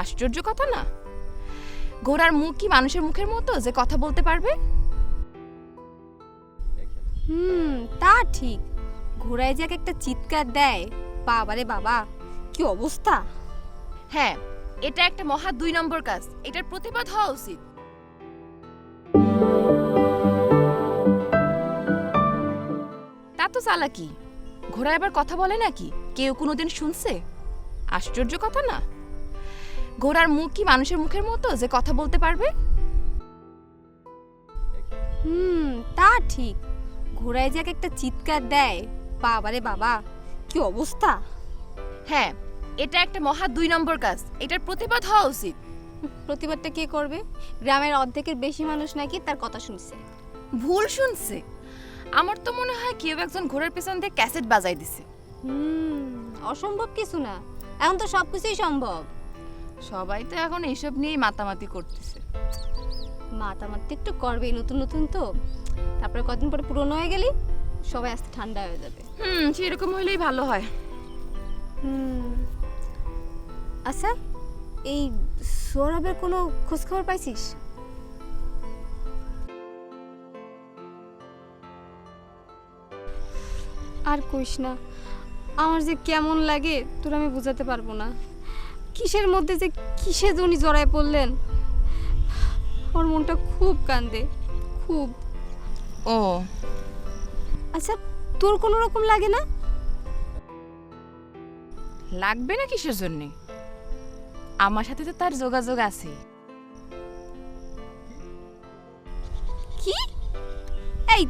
আশ্চর্য কথা না। ঘোড়ার মুখ কি মানুষের মুখের মতো যে কথা বলতে পারবে? তা ঠিক। ঘোড়ায় যে একটা চিৎকার দেয়, বাবারে বাবা কি অবস্থা। হ্যাঁ, এটা একটা মহা 2 নম্বর কাজ, এটার প্রতিবাদ হওয়া উচিত। তা তো চালাকি, ঘোড়ায় আবার কথা বলে নাকি? কেউ কোনোদিন শুনছে? আশ্চর্য কথা না। ঘোড়ার মুখ কি মানুষের মুখের মতো যে কথা বলতে পারবে? তা ঠিক। ঘোড়ায় যে একটা চিৎকার দেয়, বাবারে বাবা কি অবস্থা। হ্যাঁ, এটা একটা মহা 2 নম্বর কাজ, এটার প্রতিবাদ হওয়া উচিত। প্রতিবাদটা কে করবে? গ্রামের অর্ধেকের বেশি মানুষ নাকি তার কথা শুনছে। ভুল শুনছে। আমার তো মনে হয় কেউ একজন ঘোড়ার পেছন দিয়ে ক্যাসেট বাজাই দিছে। অসম্ভব কিছু না, এখন তো সবকিছুই সম্ভব। সবাই তো এখন এইসব নিয়েই মাতামাতি করতেছে। মাতামাতি একটু করবেই, নতুন নতুন তো, তারপরে কদিন পরে পুরনো হয়ে গেলি সবাই আস্তে ঠান্ডা হয়ে যাবে। সেরকম হলেই ভালো হয়। আচ্ছা, এই সৌরভের কোনো খোঁজ খবর পাইছিস? আর কইস না, আমার যে কেমন লাগে তোর আমি বোঝাতে পারবো না। কিসের মধ্যে যে কিসে উনি জড়ায় পড়লেন, আমার মনটা খুব কান্দে, খুব। ও আচ্ছা, তোর কোনো রকম লাগে না? লাগবে না কিসের জন্যে? আমার সাথে তো তার যোগাযোগ আছে। কি? এই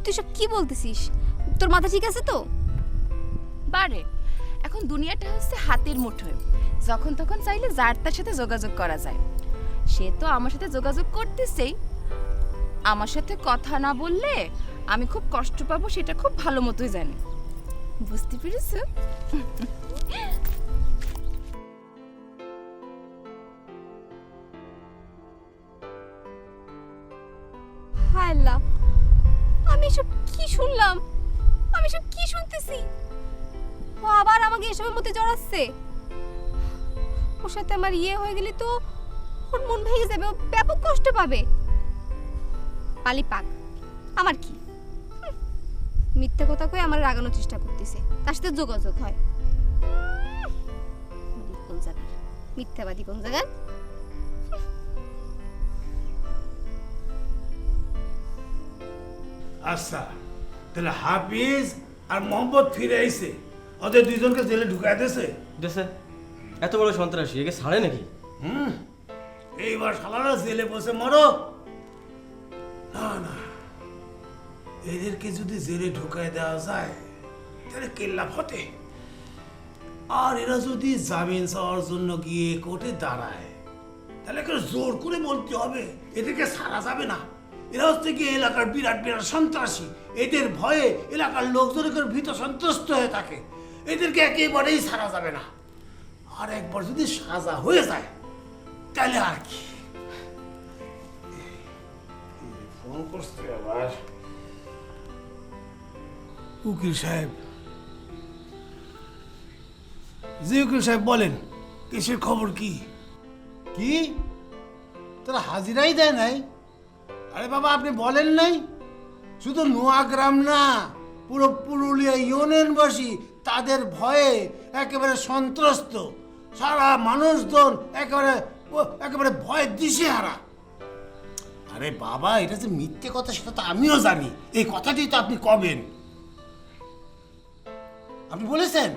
তুই সব কি বলতেছিস? তোর মাথা ঠিক আছে তো? বারে, এখন দুনিয়াটা হচ্ছে হাতের মুঠোয়, যখন তখন চাইলে যার তার সাথে যোগাযোগ করা যায়। সে তো আমার সাথে যোগাযোগ করতেছেই। আমার সাথে কথা না বললে আমি খুব কষ্ট পাবো, সেটা খুব ভালো মতোই জানি। বুঝতে পেরেছো? হায় আল্লাহ, আমি এসব কি শুনলাম? আমি এসব কি শুনতেছি? ও আবার আমাকে এসবের মধ্যে জড়াচ্ছে। ওর সাথে আমার হয়ে গেলে তো ওর মন ভেঙে যাবে, ও ব্যাপক কষ্ট পাবে। পালি পাক, আমার কি? মিথ্যা কথা কয়ে আমার রাগানোর চেষ্টা করতেছে, তার সাথে যোগাযোগ হয়। কোন জায়গার মিথ্যাবাদী, কোন জায়গার? আচ্ছা, তাহলে হাফিজ আর মোহাম্মদ ফিরে আইছে, ওদের দুইজনকে জেলে ঢুকাই দিয়েছে। দেশে এত বড় সন্ত্রাসী, একে ছাড়ে নাকি? এইবার শালারা জেলে বসে মরো। না না, এদেরকে যদি জেলে ঢুকাই দেওয়া যায় তাহলে কেল্লা ফটে। আর এরা যদি জামিন চাওয়ার জন্য গিয়ে কোর্টে দাঁড়ায় তাহলে জোর করে বলতে হবে এদেরকে ছাড়া যাবে না। এরা হচ্ছে কি এলাকার বিরাট বিরাট সন্ত্রাসী, এদের ভয়ে এলাকার লোকজনের ভীত সন্ত্রস্ত হয়ে থাকে, এদেরকে একেবারেই ছাড়া যাবে না। আর একবার যদি সাজা হয়ে যায় তাহলে আর কি। ফোন করছে আবার উকিল সাহেব। জি উকিল সাহেব বলেন, কেসের খবর কি? কি তারা হাজিরাই দেয় নাই? আরে বাবা, আপনি বলেন নাই শুধু নোয়াগ্রাম না, পুরো পুরুলিয়া ইউনিয়নবাসী তাদের ভয়ে একেবারে সন্ত্রস্ত, সারা মানুষজন একেবারে ভয় দিশেহারা। আরে বাবা, এটা যে মিথ্যে কথা সেটা তো আমিও জানি, এই কথাটি তো আপনি কবেন, আপনি বলেছেন।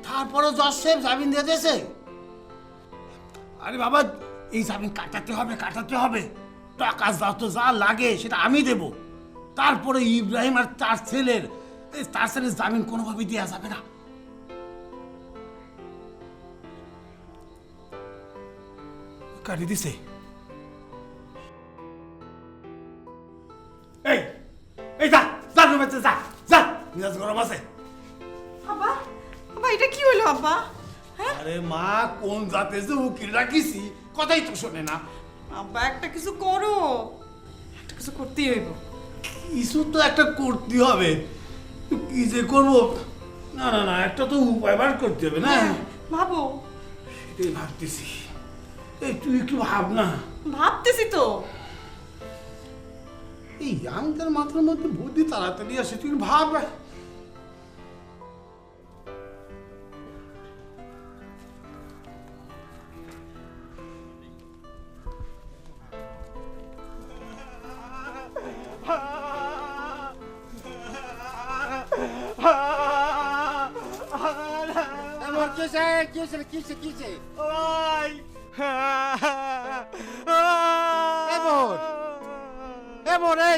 তারপরে জজ সাহেব জামিন দিয়ে দিয়েছে। আরে বাবা, এই জামিন কাটাতে হবে, টাকা যা লাগে সেটা আমি দেব। তারপরে ইব্রাহিম আর তার ছেলের জামিন কোনোভাবে দেওয়া যাবে না। কাটি দিছে। এই যা রুমে যা, মিজাজ গরম আছে। আব্বা, আব্বা এটা কি হলো আব্বা? আরে মা, কোন জাতে যে উকিল রাখিছি কথাই তো শোনে না। আব্বা একটা কিছু করো, একটা কিছু করতেই হইব। কিছু তো একটা করতে হবে, কি যে করবো? না না না, একটা তো উপায় বার করতে হবে না? ভাবো। সেটাই ভাবতেছি। এই তুই একটু ভাব না। ভাবতেছি তো। এই ইয়াংদের মাথার মধ্যে বুদ্ধি তাড়াতাড়ি আসে, তুই ভাব।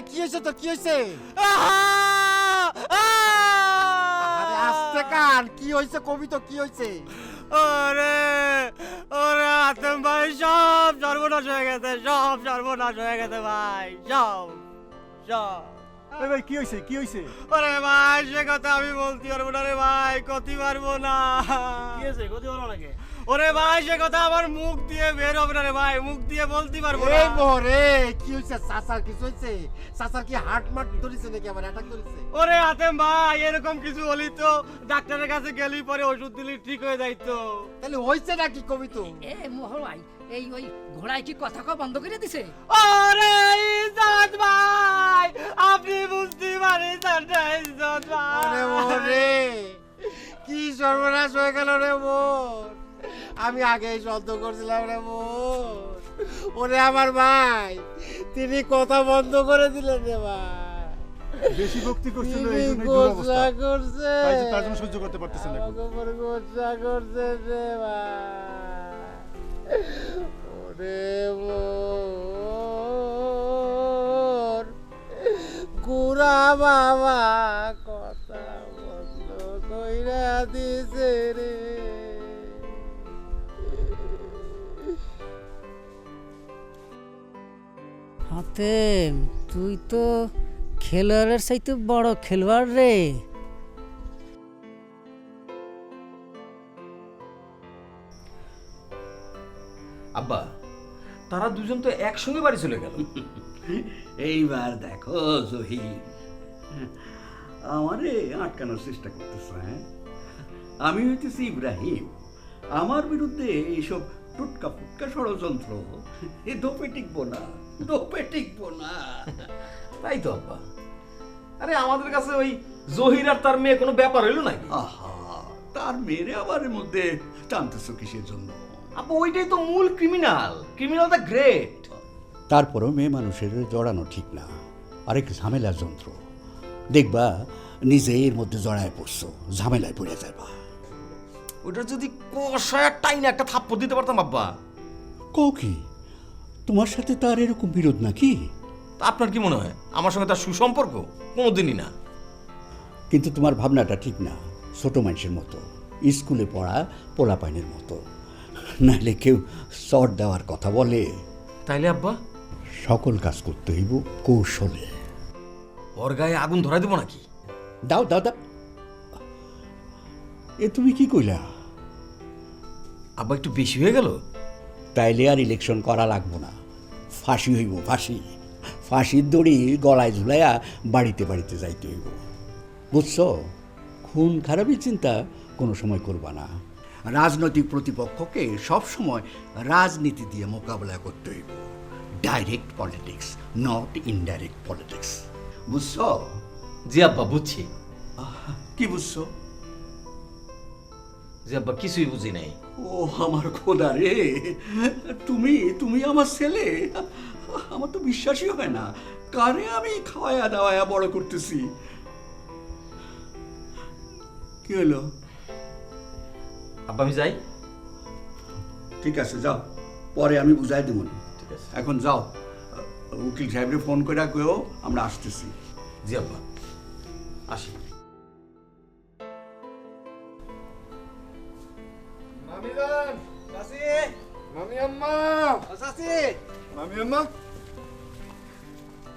কি হয়েছে তোর, কি হয়েছে? আস্তে কান, কি হয়েছে কবি তো, কি হয়েছে? ওরে ওরে আতম ভাই, সব সর্বনাশ হয়ে গেছে, সব সর্বনাশ হয়ে গেছে ভাই, সব। ভাই কি হয়েছে, কি হয়েছে? ওরে ভাই, সে কথা আমি বলতে পারবো না রে ভাই, কতি পারবো না। কি হয়েছে, কতি পারবো নাকি? ওরে ভাই, সে কথা আমার মুখ দিয়ে বের হবে না রে ভাই, মুখ দিয়ে বলতে পারবো না। এই মোরে, কি হয়েছে? চাচার কিছু হয়েছে? চাচার কি হার্ট মার্ট ধরেছে নাকি, আবার অ্যাটাক ধরেছে? ওরে আতেম ভাই, এরকম কিছু হলি তো ডাক্তারের কাছে গেলি পরে ওষুধ দিলি ঠিক হয়ে যাইতো। তাহলে হয়েছে নাকি কবি তো? এ মোহর ভাই, এই ওই ঘোড়ায় কি কথা কওয়া বন্ধ করে দিছে? ওরে ইজ্জত ভাই, আপনি বুঝতে পারেন না ইজ্জত ভাই। আরে মোরে, কি সর্বনাশ হয়ে গেল রে মোর, আমি আগেই সন্দেহ করছিলাম রে মোর। ওরে আমার ভাই, তিনি কথা বন্ধ করে দিলেন রে ভাই। বেশি ভক্তি করছিল, তিনি এই জন্যই গোসা দুরবস্থা করছে, তাই যে তার জন্য সহ্য করতে পারতেছেন না এখন। আমাকে উপর গোসা করছে রে ভাই। ওরে মোর গুড়া বাবা কথা বন্ধ কইরা দিছে রে। হাতেম, তুই তো খেলোয়াড়ের চাইতে বড় খেলোয়াড় রে। আব্বা তারা দুজন তো একসঙ্গে বাড়ি চলে গেল। এইবার দেখো জহির আমারে আটকানোর চেষ্টা করতেছ। হ্যাঁ, আমি হইতেছি ইব্রাহিম। আমার বিরুদ্ধে এইসব টুটকা ফুটকা ষড়যন্ত্র এ দোপে টিকবো না, দোপে টিকবো না। তাই তো আব্বা, আরে আমাদের কাছে ওই জহির আর তার মেয়ে কোনো ব্যাপার হইলো নাকি? আহা, তার মেয়েরে আবার এর মধ্যে টানতেছো কিসের জন্য? আব্বা ওইটাই তো মূল ক্রিমিনাল, ক্রিমিনাল দ্য গ্রেট। তারপরও মেয়ে মানুষের জড়ানো ঠিক না, আরেক ঝামেলার যন্ত্র। দেখবা নিজে এর মধ্যে জড়ায় পড়ছো, ঝামেলায় পড়ে যাবা। ওটা যদি কষায় টাইনা একটা থাপ্পড় দিতে পারতাম আব্বা। কও কি তোমার সাথে তার এরকম বিরোধ নাকি? তা আপনার কি মনে হয় আমার সঙ্গে তার সুসম্পর্ক? কোনোদিনই না। কিন্তু তোমার ভাবনাটা ঠিক না, ছোট মানুষের মতো, স্কুলে পড়া পোলাপাইনের মতো। নাহলে কেউ চট দেওয়ার কথা বলে। তাইলে আব্বা সকল কাজ করতে হইব কৌশলে। ওর গায়ে আগুন ধরাই দেবো নাকি? দাও দাও দাও। এ তুমি কি কইলা? আব্বা একটু বেশি হয়ে গেল। তাইলে আর ইলেকশন করা লাগবো না, ফাঁসি হইব, ফাঁসি। ফাঁসির দড়ি গলায় ঝুলাইয়া বাড়িতে বাড়িতে যাইতে হইব, বুঝছো? খুন খারাপের চিন্তা কোনো সময় করবা না। রাজনৈতিক প্রতিপক্ষকে সব সময় রাজনীতি দিয়ে মোকাবেলা করতে হইব। Direct politics, not indirect politics, বুঝছো? জি আব্বা বুঝছি। কি বুঝছো? জি আব্বা কিছুই বুঝি নাই। ও আমার খোদা রে, তুমি তুমি আমার ছেলে! আমার তো বিশ্বাসই হয় না, কারে আমি খাওয়ায়া দাওয়ায়া বড় করতেছি। কি হলো? আব্বা আমি যাই। ঠিক আছে যাও, পরে আমি বুঝাই দেব। ঠিক আছে, এখন যাও, উকিল সাহেবরে ফোন করে কেউ আমরা আসতেছি। জি আব্বা আসি।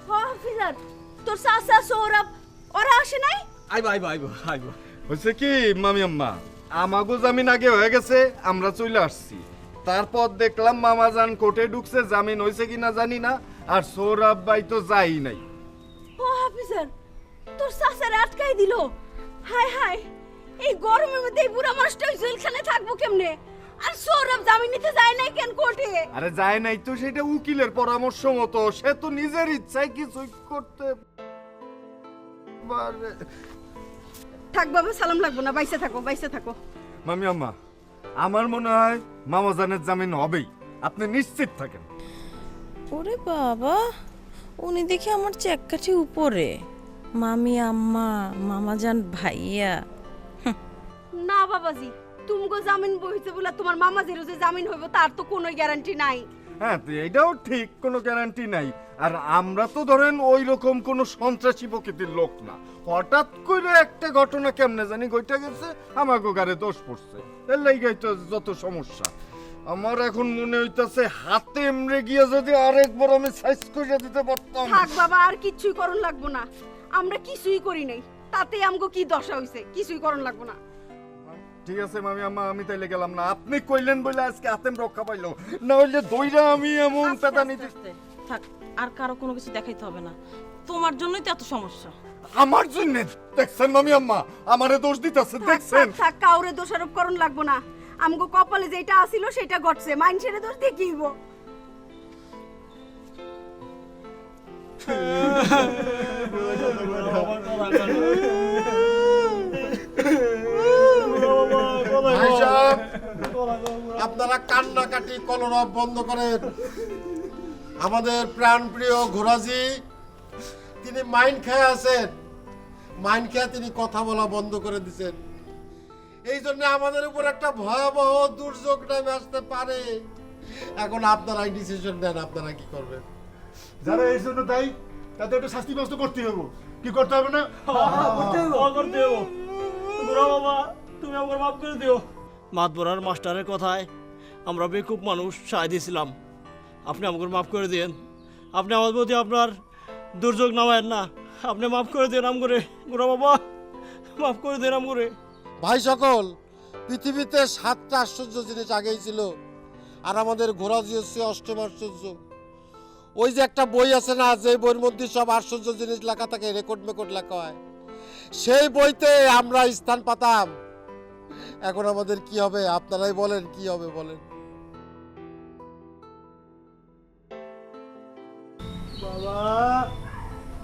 হাফিজার, তোর চাচা সৌরভ ওরা আসে নাই? আইবো আইবো আইবো আইবো। হচ্ছে কি মামি আম্মা, আমাগো জামিন আগে হয়ে গেছে, আমরা চলে আসছি। তারপর দেখলাম মামাজান কোর্টে ঢুকছে, জামিন হয়েছে কিনা জানি না, আর সৌরভ ভাই তো যাই নাই। ও হাফিজার, তোর চাচারে আটকাই দিল। হায় হায়, এই গরমের মধ্যে এই বুড়া মানুষটা ওই জেলখানে থাকবো কেমনে? আর সৌরভ জামিন নিতে যায় নাই কেন কোর্টে? আরে যায় নাই তো সেটা উকিলের পরামর্শ মতো, সে তো নিজের ইচ্ছায় কিছুই করতে পারে। থাক বাবা, সালাম লাগবো না, বাইসে থাকো বাইসে থাকো। মামি আম্মা, আমার মনে হয় মামাজানের জামিন হবেই, আপনি নিশ্চিত থাকেন। ওরে বাবা, উনি দেখি আমার চেককাঠি উপরে। মামি আম্মা, মামাজান ভাইয়া। না বাবাজি, তুমগো জামিন বইছে বলে তোমার মামাজিরও যে জামিন হইব তার তো কোনো গ্যারান্টি নাই। হ্যাঁ, তো এইটাও ঠিক, কোনো গ্যারান্টি নাই। আর আমরা তো ধরেন ওই রকম কোনো সন্ত্রাসী প্রকৃতির লোক না। হঠাৎ করে একটা ঘটনা কেমনে জানি ঘটে গেছে, আমাকে গারে দোষ পড়ছে, এর লাইগাই তো যত সমস্যা। আমার এখন মনে হইতাছে হাতে এমরে গিয়ে যদি আরেকবার আমি সাইজ করে দিতে পারতাম। থাক বাবা, আর কিছুই করন লাগবো না, আমরা কিছুই করি নাই, তাতে আমগো কি দশা হইছে, কিছুই করন লাগবো না। ঠিক আছে মামি আম্মা, আমি তাইলে গেলাম না। আপনি কইলেন বলে আজকে হাতেম রক্ষা পাইলো, না হইলে দইরা আমি এমন পেতা নিতে। থাক, আর কারো কোনো কিছু দেখাইতে হবে না, তোমার জন্যই তো এত সমস্যা। আমার জন্য দেখছেন মামি আম্মা, আমারে দোষ দিতেছে, দেখছেন? থাক, কাউরে দোষারোপ করন লাগবো না, আমগো কপালে যেটা আসিল সেটা ঘটছে, মাইনছেরে দোষ দিয়ে কি হইব? ভাই সাহেব, আপনারা কান্নাকাটি কলরব বন্ধ করেন। আমাদের প্রাণপ্রিয় ঘোরাজি তিনি মাইন খেয়ে আছেন, মাইন খেয়ে তিনি কথা বলা বন্ধ করে দিচ্ছেন। এই জন্য আমাদের উপর একটা ভয়াবহ দুর্যোগ নেমে আসতে পারে। এখন আপনারাই ডিসিশন নেন, আপনারা কি করবেন। যারা এই জন্য দায়ী তাদের একটু শাস্তি ব্যবস্থা করতে হবে। কি করতে হবে না? করতে হবো। বুড়া বাবা, তুমি আমাকে মাফ করে দিও। মাতবরার মাস্টারের কথায় আমরা বেকুব মানুষ সায় দিয়েছিলাম, আপনি আমাকে মাফ করে দিন। আপনি আমার প্রতি আপনার দুর্যোগ নামায়েন না, আপনি মাফ করে দিন আমগরে। বুড়া বাবা, মাফ করে দিন আমগরে। ভাই সকল, পৃথিবীতে 7টা আশ্চর্য জিনিস আগেই ছিল, আর আমাদের ঘোরা হচ্ছে অষ্টম আশ্চর্য। ওই যে একটা বই আছে না, যে বইয়ের মধ্যে সব আশ্চর্য জিনিস লেখা থাকে, রেকর্ড মেকর্ড লেখা হয়, সেই বইতে আমরা স্থান পাতাম। এখন আমাদের কি হবে আপনারাই বলেন, কি হবে বলেন? বাবা,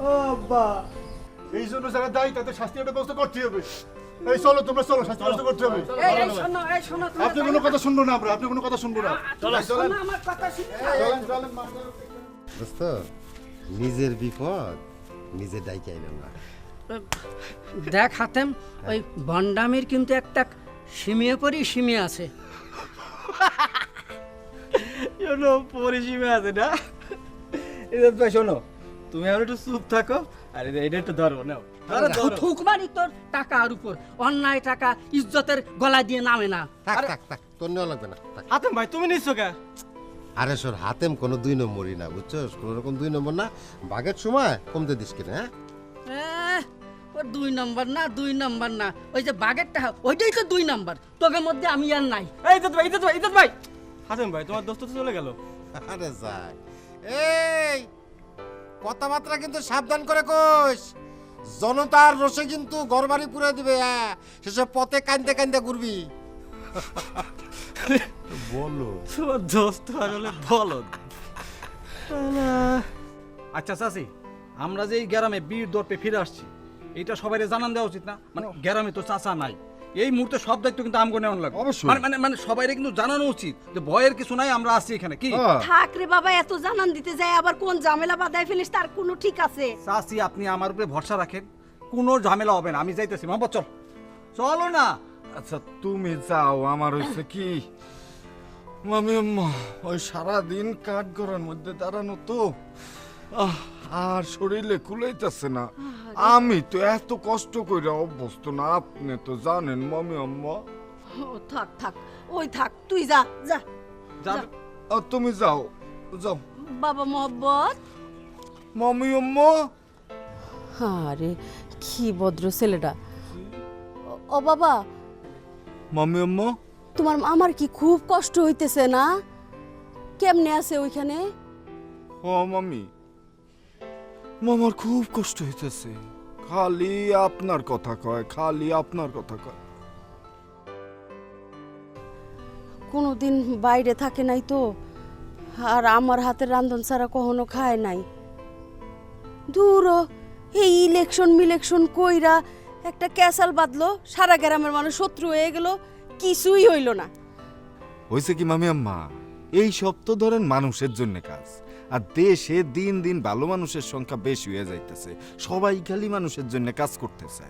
ও আব্বা, এই জন্য যারা দায়ী তাদের শাস্তি একটা ব্যবস্থা করতে হবে। এই চলো তোমরা, চলো, শাস্তি ব্যবস্থা করতে হবে। আপনি কোনো কথা শুনবো না, আপনি কোনো কথা শুনবো না। চলেন চলেন চলেন। দোস্ত, নিজের বিপদ নিজে ডাইকে আইলেন না। দেখ হাতেম, ওই বন্ডামির কিন্তু একটা সীমিয়ে সীমিয়ে আছে। শোনো, পরিসীমা আছে না? ইজাদ ভাই শোনো, তুমি আর একটু চুপ থাকো, আর এটা একটু ধরো নাও। থুকবারই তোর টাকার উপর, অন্যায় টাকা ইজ্জতের গলা দিয়ে নামে না। থাক থাক থাক, তোর নেওয়া লাগবে না। থাক। হাতেম ভাই তুমি নিচ্ছ কে? আরে সর, হাতেম কোনো 2 নম্বরই না, বুঝছস? কোনো রকম 2 নম্বর না। বাঘের সময় কমতে দিস কিনা? হ্যাঁ, ওর 2 নম্বর না, 2 নম্বর না, ওই যে বাঘের টাকা, ওইটাই তো 2 নম্বর। তোকে মধ্যে আমি আর নাই। ইজ্জত ভাই। হাতেম ভাই তোমার দোস্ত তো চলে গেল। আরে যাই, এই কথাবার্তা কিন্তু সাবধান করে কইস। জনতার রসে কিন্তু ঘরবাড়ি পুরে দিবে। হ্যাঁ, সেসব পথে কান্দে কান্দে ঘুরবি। বলো তোমার দোস্ত আসলে বলো। আচ্ছা চাচি, আমরা যে এই গ্রামে বীর দর্পে ফিরে আসছি, এটা সবাই জানান দেওয়া উচিত না? মানে গ্রামে তো চাচা নাই, এই মুহূর্তে সব দায়িত্ব কিন্তু আমগো নেওয়া লাগবে। অবশ্যই। মানে সবাইরে কিন্তু জানানো উচিত যে ভয়ের কিছু নাই, আমরা আছি এখানে। কি থাক রে বাবা, এত জানান দিতে যায় আবার কোন ঝামেলা বাঁধায় ফেলিস, তার কোনো ঠিক আছে? চাচি, আপনি আমার উপরে ভরসা রাখেন, কোনো ঝামেলা হবে না। আমি যাইতেছি। মোহাম্মদ চল, চলো না। আচ্ছা তুমি যাও, আমার হচ্ছে কি মামি আম্মা, ওই সারাদিন কাঠ ঘরের মধ্যে দাঁড়ানো তো, আর শরীরে কুলাইতেছে না। আমি তো এত কষ্ট করে অভ্যস্ত না, আপনি তো জানেন মামি আম্মা। থাক থাক, ওই থাক, তুই যা যা। তুমি যাও যাও। বাবা মোহব্বত, মামি আম্মা। আরে কি ভদ্র ছেলেটা। ও বাবা, মামি আম্মা, তোমার আমার কি খুব কষ্ট হইতেছে না? কেমনে আছে ওইখানে? ও মামি, মামার খুব কষ্ট হইতেছে, খালি আপনার কথা কয়, খালি আপনার কথা কয়। কোনোদিন বাইরে থাকে নাই তো, আর আমার হাতের রান্ধন ছাড়া কখনো খায় নাই। দূর, এই ইলেকশন কইরা একটা ক্যাসাল বাঁধলো, সারা গ্রামের মানুষ শত্রু হয়ে গেল, কিছুই হইল না। হয়েছে কি মামি আম্মা, এই সব তো ধরেন মানুষের জন্য কাজ, আর দেশে দিন দিন ভালো মানুষের সংখ্যা বেশি হয়ে যাইতেছে, সবাই খালি মানুষের জন্য কাজ করতেছে।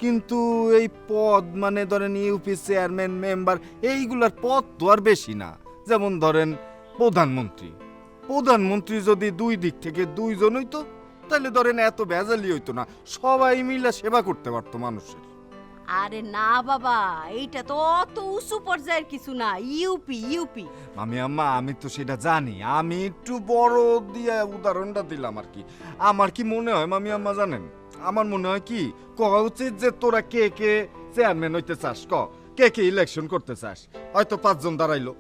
কিন্তু এই পদ মানে ধরেন ইউপি চেয়ারম্যান, মেম্বার, এইগুলার পদ তো আর বেশি না। যেমন ধরেন প্রধানমন্ত্রী যদি 2 দিক থেকে 2 জন হইতো, তাহলে ধরেন এত ভেজালি হইতো না, সবাই মিলে সেবা করতে পারতো মানুষের। আরে না বাবা, এইটা তো অত উঁচু পর্যায়ের কিছু না, ইউপি। মামি আম্মা, আমি তো সেটা জানি, আমি একটু বড় দিয়ে উদাহরণটা দিলাম আর কি। আমার কি মনে হয় মামি আম্মা জানেন, আমার মনে হয় কি কওয়া উচিত যে তোরা কে কে চেয়ারম্যান হইতে চাস, কে কে ইলেকশন করতে চাস। হয়তো 5 জন দাঁড়াইলো,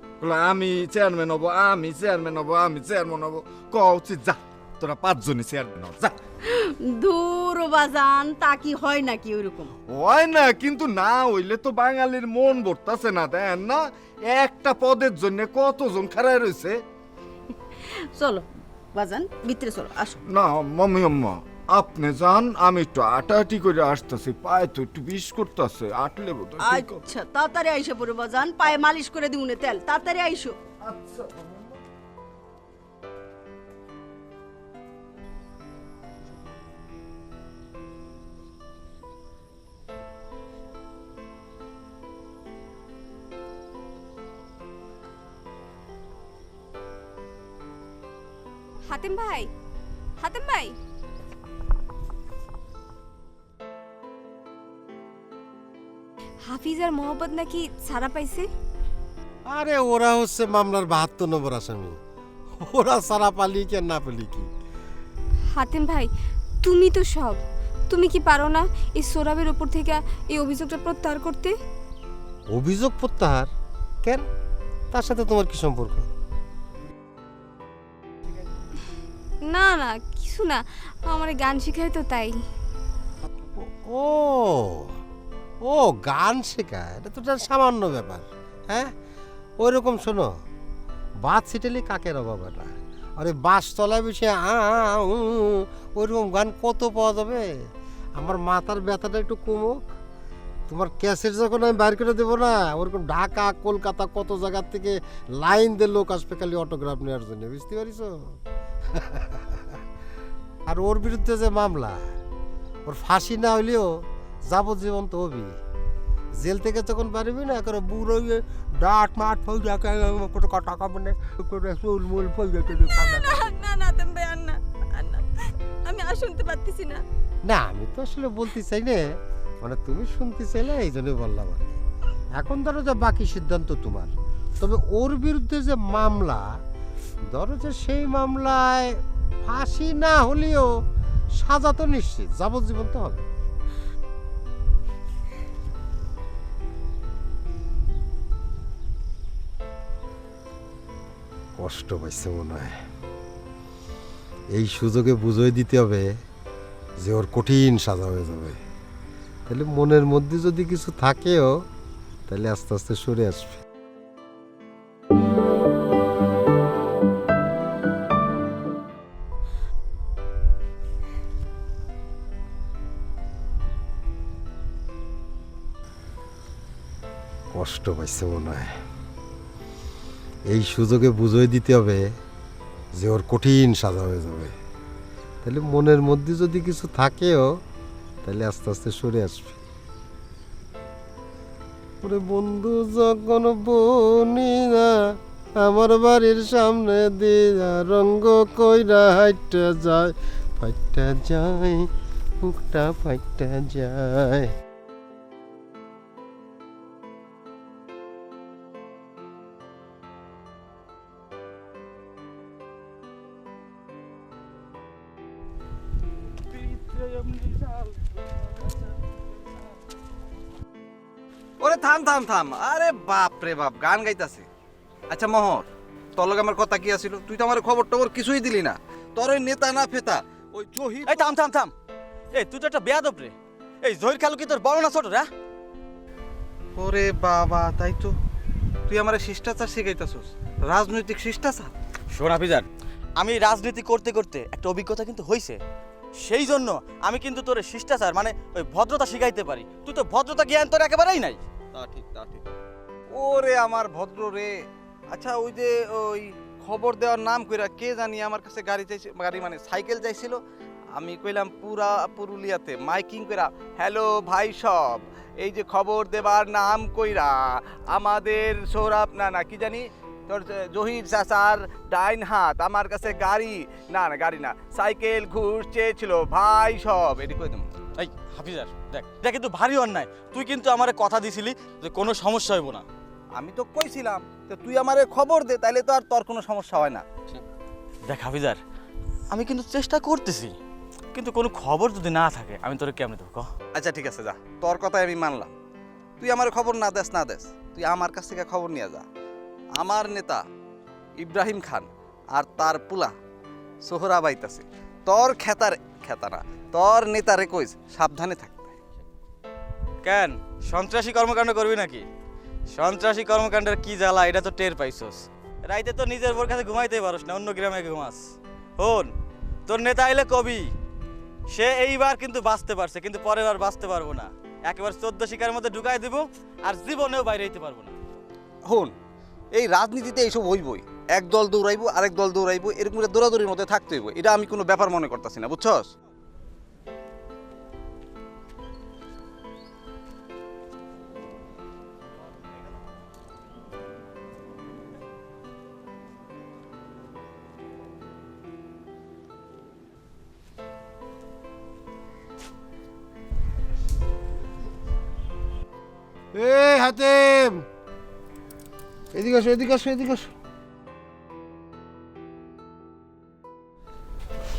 আমি চেয়ারম্যান হবো, আমি চেয়ারম্যান হবো, আমি চেয়ারম্যান হবো। কওয়া উচিত যা তোরা 5 জনই চেয়ারম্যান হও, যা। দূর বাজান, তা কি হয় নাকি ওইরকম? হয় না, কিন্তু না হইলে তো বাঙালির মন ভরতাছে না, দেন না একটা পদের জন্য কতজন খাড়ায় রয়েছে। চলো বাজান, ভিতরে চলো, আসো। না মামি আম্মা, আপনি যান, আমি একটু আটাআটি করে আসতেছি, পায়ে তো একটু বিষ করতেছে, আটলে বোধ। আচ্ছা, তাড়াতাড়ি আইসো পরে বাজান, পায়ে মালিশ করে দিউনে তেল, তাড়াতাড়ি আইসো। আচ্ছা। হাতেম ভাই, হাতেম ভাই, হাফিজ আর মোহাম্মদ নাকি ছাড়া পাইছে? আরে ওরা হচ্ছে মামলার 72 নম্বর আসামি, ওরা সারা পালি কি আর না পালি কি। হাতেম ভাই, তুমি তো সব, তুমি কি পারো না এই সোরাবের উপর থেকে এই অভিযোগটা প্রত্যাহার করতে? অভিযোগ প্রত্যাহার কেন? তার সাথে তোমার কি সম্পর্ক? না না কিছু না, আমার গান শেখায় তো তাই। ও ও গান শেখায়, এটা তো একটা সামান্য ব্যাপার। হ্যাঁ ওই রকম শোনো, বাদ ছিটেলি কাকের অভাব না। আরে বাস তলায় বসে ওইরকম গান কত পাওয়া যাবে? আমার মাথার ব্যথাটা একটু কমুক, তোমার ক্যাসেট যখন আমি বাইর করে দেবো না, ওরকম ঢাকা কলকাতা কত জায়গার থেকে লাইন দিয়ে লোক আসবে খালি অটোগ্রাফ নেওয়ার জন্য, বুঝতে পারিস? আর ওর বিরুদ্ধে যে মামলা, ওর ফাঁসি না হইলেও যাবজ্জীবন তো হবি। জেল থেকে যখন পারবি না করে বুড়ো ডাট মাঠ টাকা মানে চুলমুল না না তুমি আন্না আন্না, আমি আর শুনতে পারতেছি না। না আমি তো আসলে বলতে চাই না, মানে তুমি শুনতে চাইলে এই জন্য বললাম আর কি। এখন ধরো যে বাকি সিদ্ধান্ত তোমার, তবে ওর বিরুদ্ধে যে মামলা, ধরো যে সেই মামলায় ফাঁসি না হলেও সাজা তো নিশ্চিত, যাবজ্জীবন তো হবে। কষ্ট পাইছে মনে হয়, এই সুযোগে বুঝিয়ে দিতে হবে যে ওর কঠিন সাজা হয়ে যাবে। তাহলে মনের মধ্যে যদি কিছু থাকেও, তাহলে আস্তে আস্তে সরে আসবে। কষ্ট পাইছে মনে হয়, এই সুযোগে বুঝিয়ে দিতে হবে যে ওর কঠিন সাজা হয়ে যাবে। তাহলে মনের মধ্যে যদি কিছু থাকেও, তাহলে আস্তে আস্তে সরে আসবে। ওরে বন্ধু যখন বনি না আমার বাড়ির সামনে দিয়া রঙ্গ কইরা হাইটা যায়, ফাইটা যায় বুকটা ফাইটা যায়। ওরে থাম থাম থাম, আরে বাপ রে বাপ, গান গাইতাছে। আচ্ছা মোহর, তোর লগে আমার কথা কি আছিল? তুই তো আমার খবর টবর কিছুই দিলি না। তোর ওই নেতা না ফেতা ওই জহির। এই থাম থাম থাম, এই তুই তো একটা বেয়াদব রে। এই জহির খালু কি তোর বড় না ছোট রে? ওরে বাবা, তাই তো তুই আমার শিষ্টাচার শিখাইতাছস, রাজনৈতিক শিষ্টাচার। শোন হাফিজার, আমি রাজনীতি করতে করতে একটা অভিজ্ঞতা কিন্তু হইছে, সেই জন্য আমি কিন্তু তোর শিষ্টাচার মানে ওই ভদ্রতা শিখাইতে পারি। তুই তো ভদ্রতা জ্ঞান তোর একেবারেই নাই। তা ঠিক, তা ঠিক। ওরে আমার ভদ্র রে। আচ্ছা ওই যে ওই খবর দেওয়ার নাম কইরা কে জানি আমার কাছে গাড়ি চাইছে, গাড়ি মানে সাইকেল চাইছিল। আমি কইলাম পুরা পুরুলিয়াতে মাইকিং কইরা, হ্যালো ভাই সব, এই যে খবর দেবার নাম কইরা আমাদের সৌরভ না না কি জানি তোর জহির চাচার ডাইন হাত আমার কাছে গাড়ি না না গাড়ি না সাইকেল ঘুষ চেয়েছিল ভাই সব, এটি কই দেব। এই হাফিজার দেখ, এটা কিন্তু ভারী অন্যায়। তুই কিন্তু আমারে কথা দিছিলি যে কোনো সমস্যা হইব না। আমি তো কইছিলাম যে তুই আমারে খবর দে, তাইলে তো আর তোর কোনো সমস্যা হয় না। দেখ হাফিজার, আমি কিন্তু চেষ্টা করতেছি, কিন্তু কোনো খবর যদি না থাকে আমি তোরে কেমনে দেবো? আচ্ছা ঠিক আছে, যা, তোর কথাই আমি মানলাম। তুই আমার খবর না দেস না দেস, তুই আমার কাছ থেকে খবর নিয়ে যা। আমার নেতা ইব্রাহিম খান আর তার পুলা সোহরাব আইতাছে, তোর খেতা না তোর নেতারে কইস সাবধানে থাকতে। কেন সন্ত্রাসী কর্মকাণ্ড করবি নাকি? সন্ত্রাসী কর্মকাণ্ডের কি জ্বালা এটা তো টের পাইছস। রাইতে তো নিজের বোর কাছে ঘুমাইতেই পারস না, অন্য গ্রামে ঘুমাস। হন, তোর নেতা আইলে কবি সে এইবার কিন্তু বাঁচতে পারছে, কিন্তু পরের বার বাঁচতে পারবো না। একেবারে 14 শিকারের মধ্যে ঢুকাই দিব, আর জীবনেও বাইরে হইতে পারবো না। হন, এই রাজনীতিতে এইসব হইবই, এক দল দৌড়াইবো আরেক দল দৌড়াইবো, এরকম দৌড়াদৌড়ির মধ্যে থাকতে হইব। এটা আমি কোনো ব্যাপার মনে করতেছি না, বুঝছস? এই হাতেম, এদিকে আসো এদিকে আসো এদিকে আসো।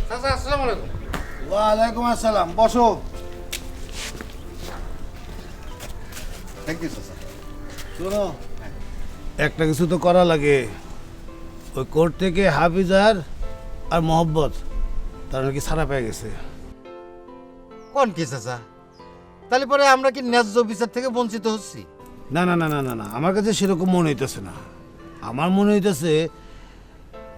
চাচা আসসালামু আলাইকুম। ওয়ালাইকুম আসসালাম, বসো। থ্যাংক ইউ চাচা। শোনো, একটা কিছু তো করা লাগে। ওই কোর্ট থেকে হাফিজার আর মোহব্বত তারা নাকি ছাড়া পেয়ে গেছে। কোন কি চাচা? তাহলে পরে আমরা কি ন্যায্য বিচার থেকে বঞ্চিত হচ্ছি? না না না না না না, আমার কাছে সেরকম মনে হইতেছে না। আমার মনে হইতেছে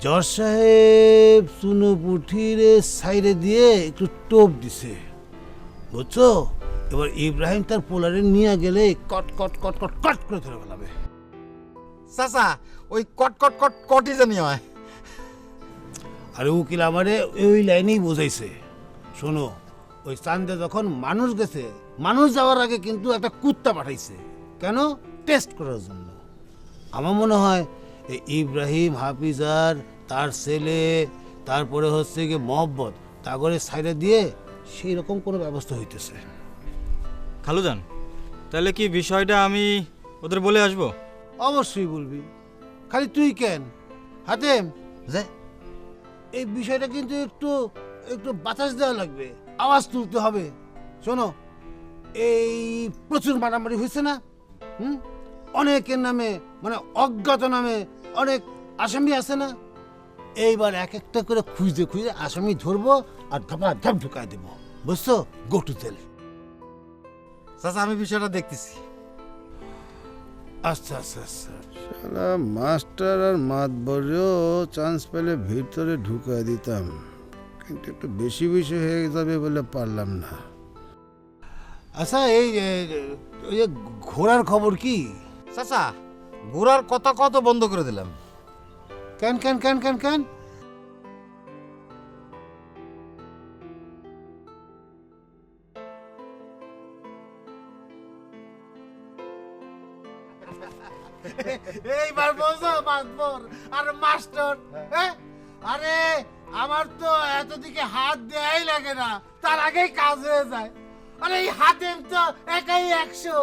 জজ সাহেব চুনোপুঠিরে সাইডে দিয়ে একটু টোপ দিছে, বুঝছো? এবার ইব্রাহিম তার পোলারে নিয়ে গেলে কট কট কট কট কট করে ধরে ফেলাবে। চাচা ওই কট কট কট কটই জানি হয়। আরে উকিল আমারে ওই লাইনেই বোঝাইছে। শোনো, ওই চান্দে যখন মানুষ গেছে, মানুষ যাওয়ার আগে কিন্তু একটা কুত্তা পাঠাইছে। কেন? টেস্ট করার জন্য। আমার মনে হয় এই ইব্রাহিম, হাফিজার, তার ছেলে, তারপরে হচ্ছে কি মোহব্বত, তা করে সাইডে দিয়ে সেই রকম কোনো ব্যবস্থা হইতেছে। খালুজান, তাহলে কি বিষয়টা আমি ওদের বলে আসব? অবশ্যই বলবি। খালি তুই কেন হাতেম, যে এই বিষয়টা কিন্তু একটু একটু বাতাস দেওয়া লাগবে, আওয়াজ তুলতে হবে। শোনো, এই প্রচুর মারামারি হয়েছে না, অনেকের নামে, মানে অজ্ঞাত নামে অনেক আসামি আছে না। এইবার এক একটা করে খুঁজে খুঁজে আসামি ধরবো আর ধাপা ধাপ ঢুকাই দেবো, বুঝছো? Go to jail. চাচা আমি বিষয়টা দেখতেছি। আচ্ছা আচ্ছা আচ্ছা, শালা মাস্টার আর মাতবরেও চান্স পেলে ভিতরে ঢুকাই দিতাম, কিন্তু একটু বেশি বেশি হয়ে যাবে বলে পারলাম না। আচ্ছা, এই ওই যে ঘোড়ার খবর কি? চাচা ঘোড়ার কথা কত বন্ধ করে দিলাম। কেন কেন কেন কেন কেন? এইবার বোঝো মাতবর আর মাস্টার। আরে আমার তো এতদিকে হাত দেয়াই লাগে না, তার আগেই কাজ হয়ে যায়। আরে এই হাতেম তো একাই 100।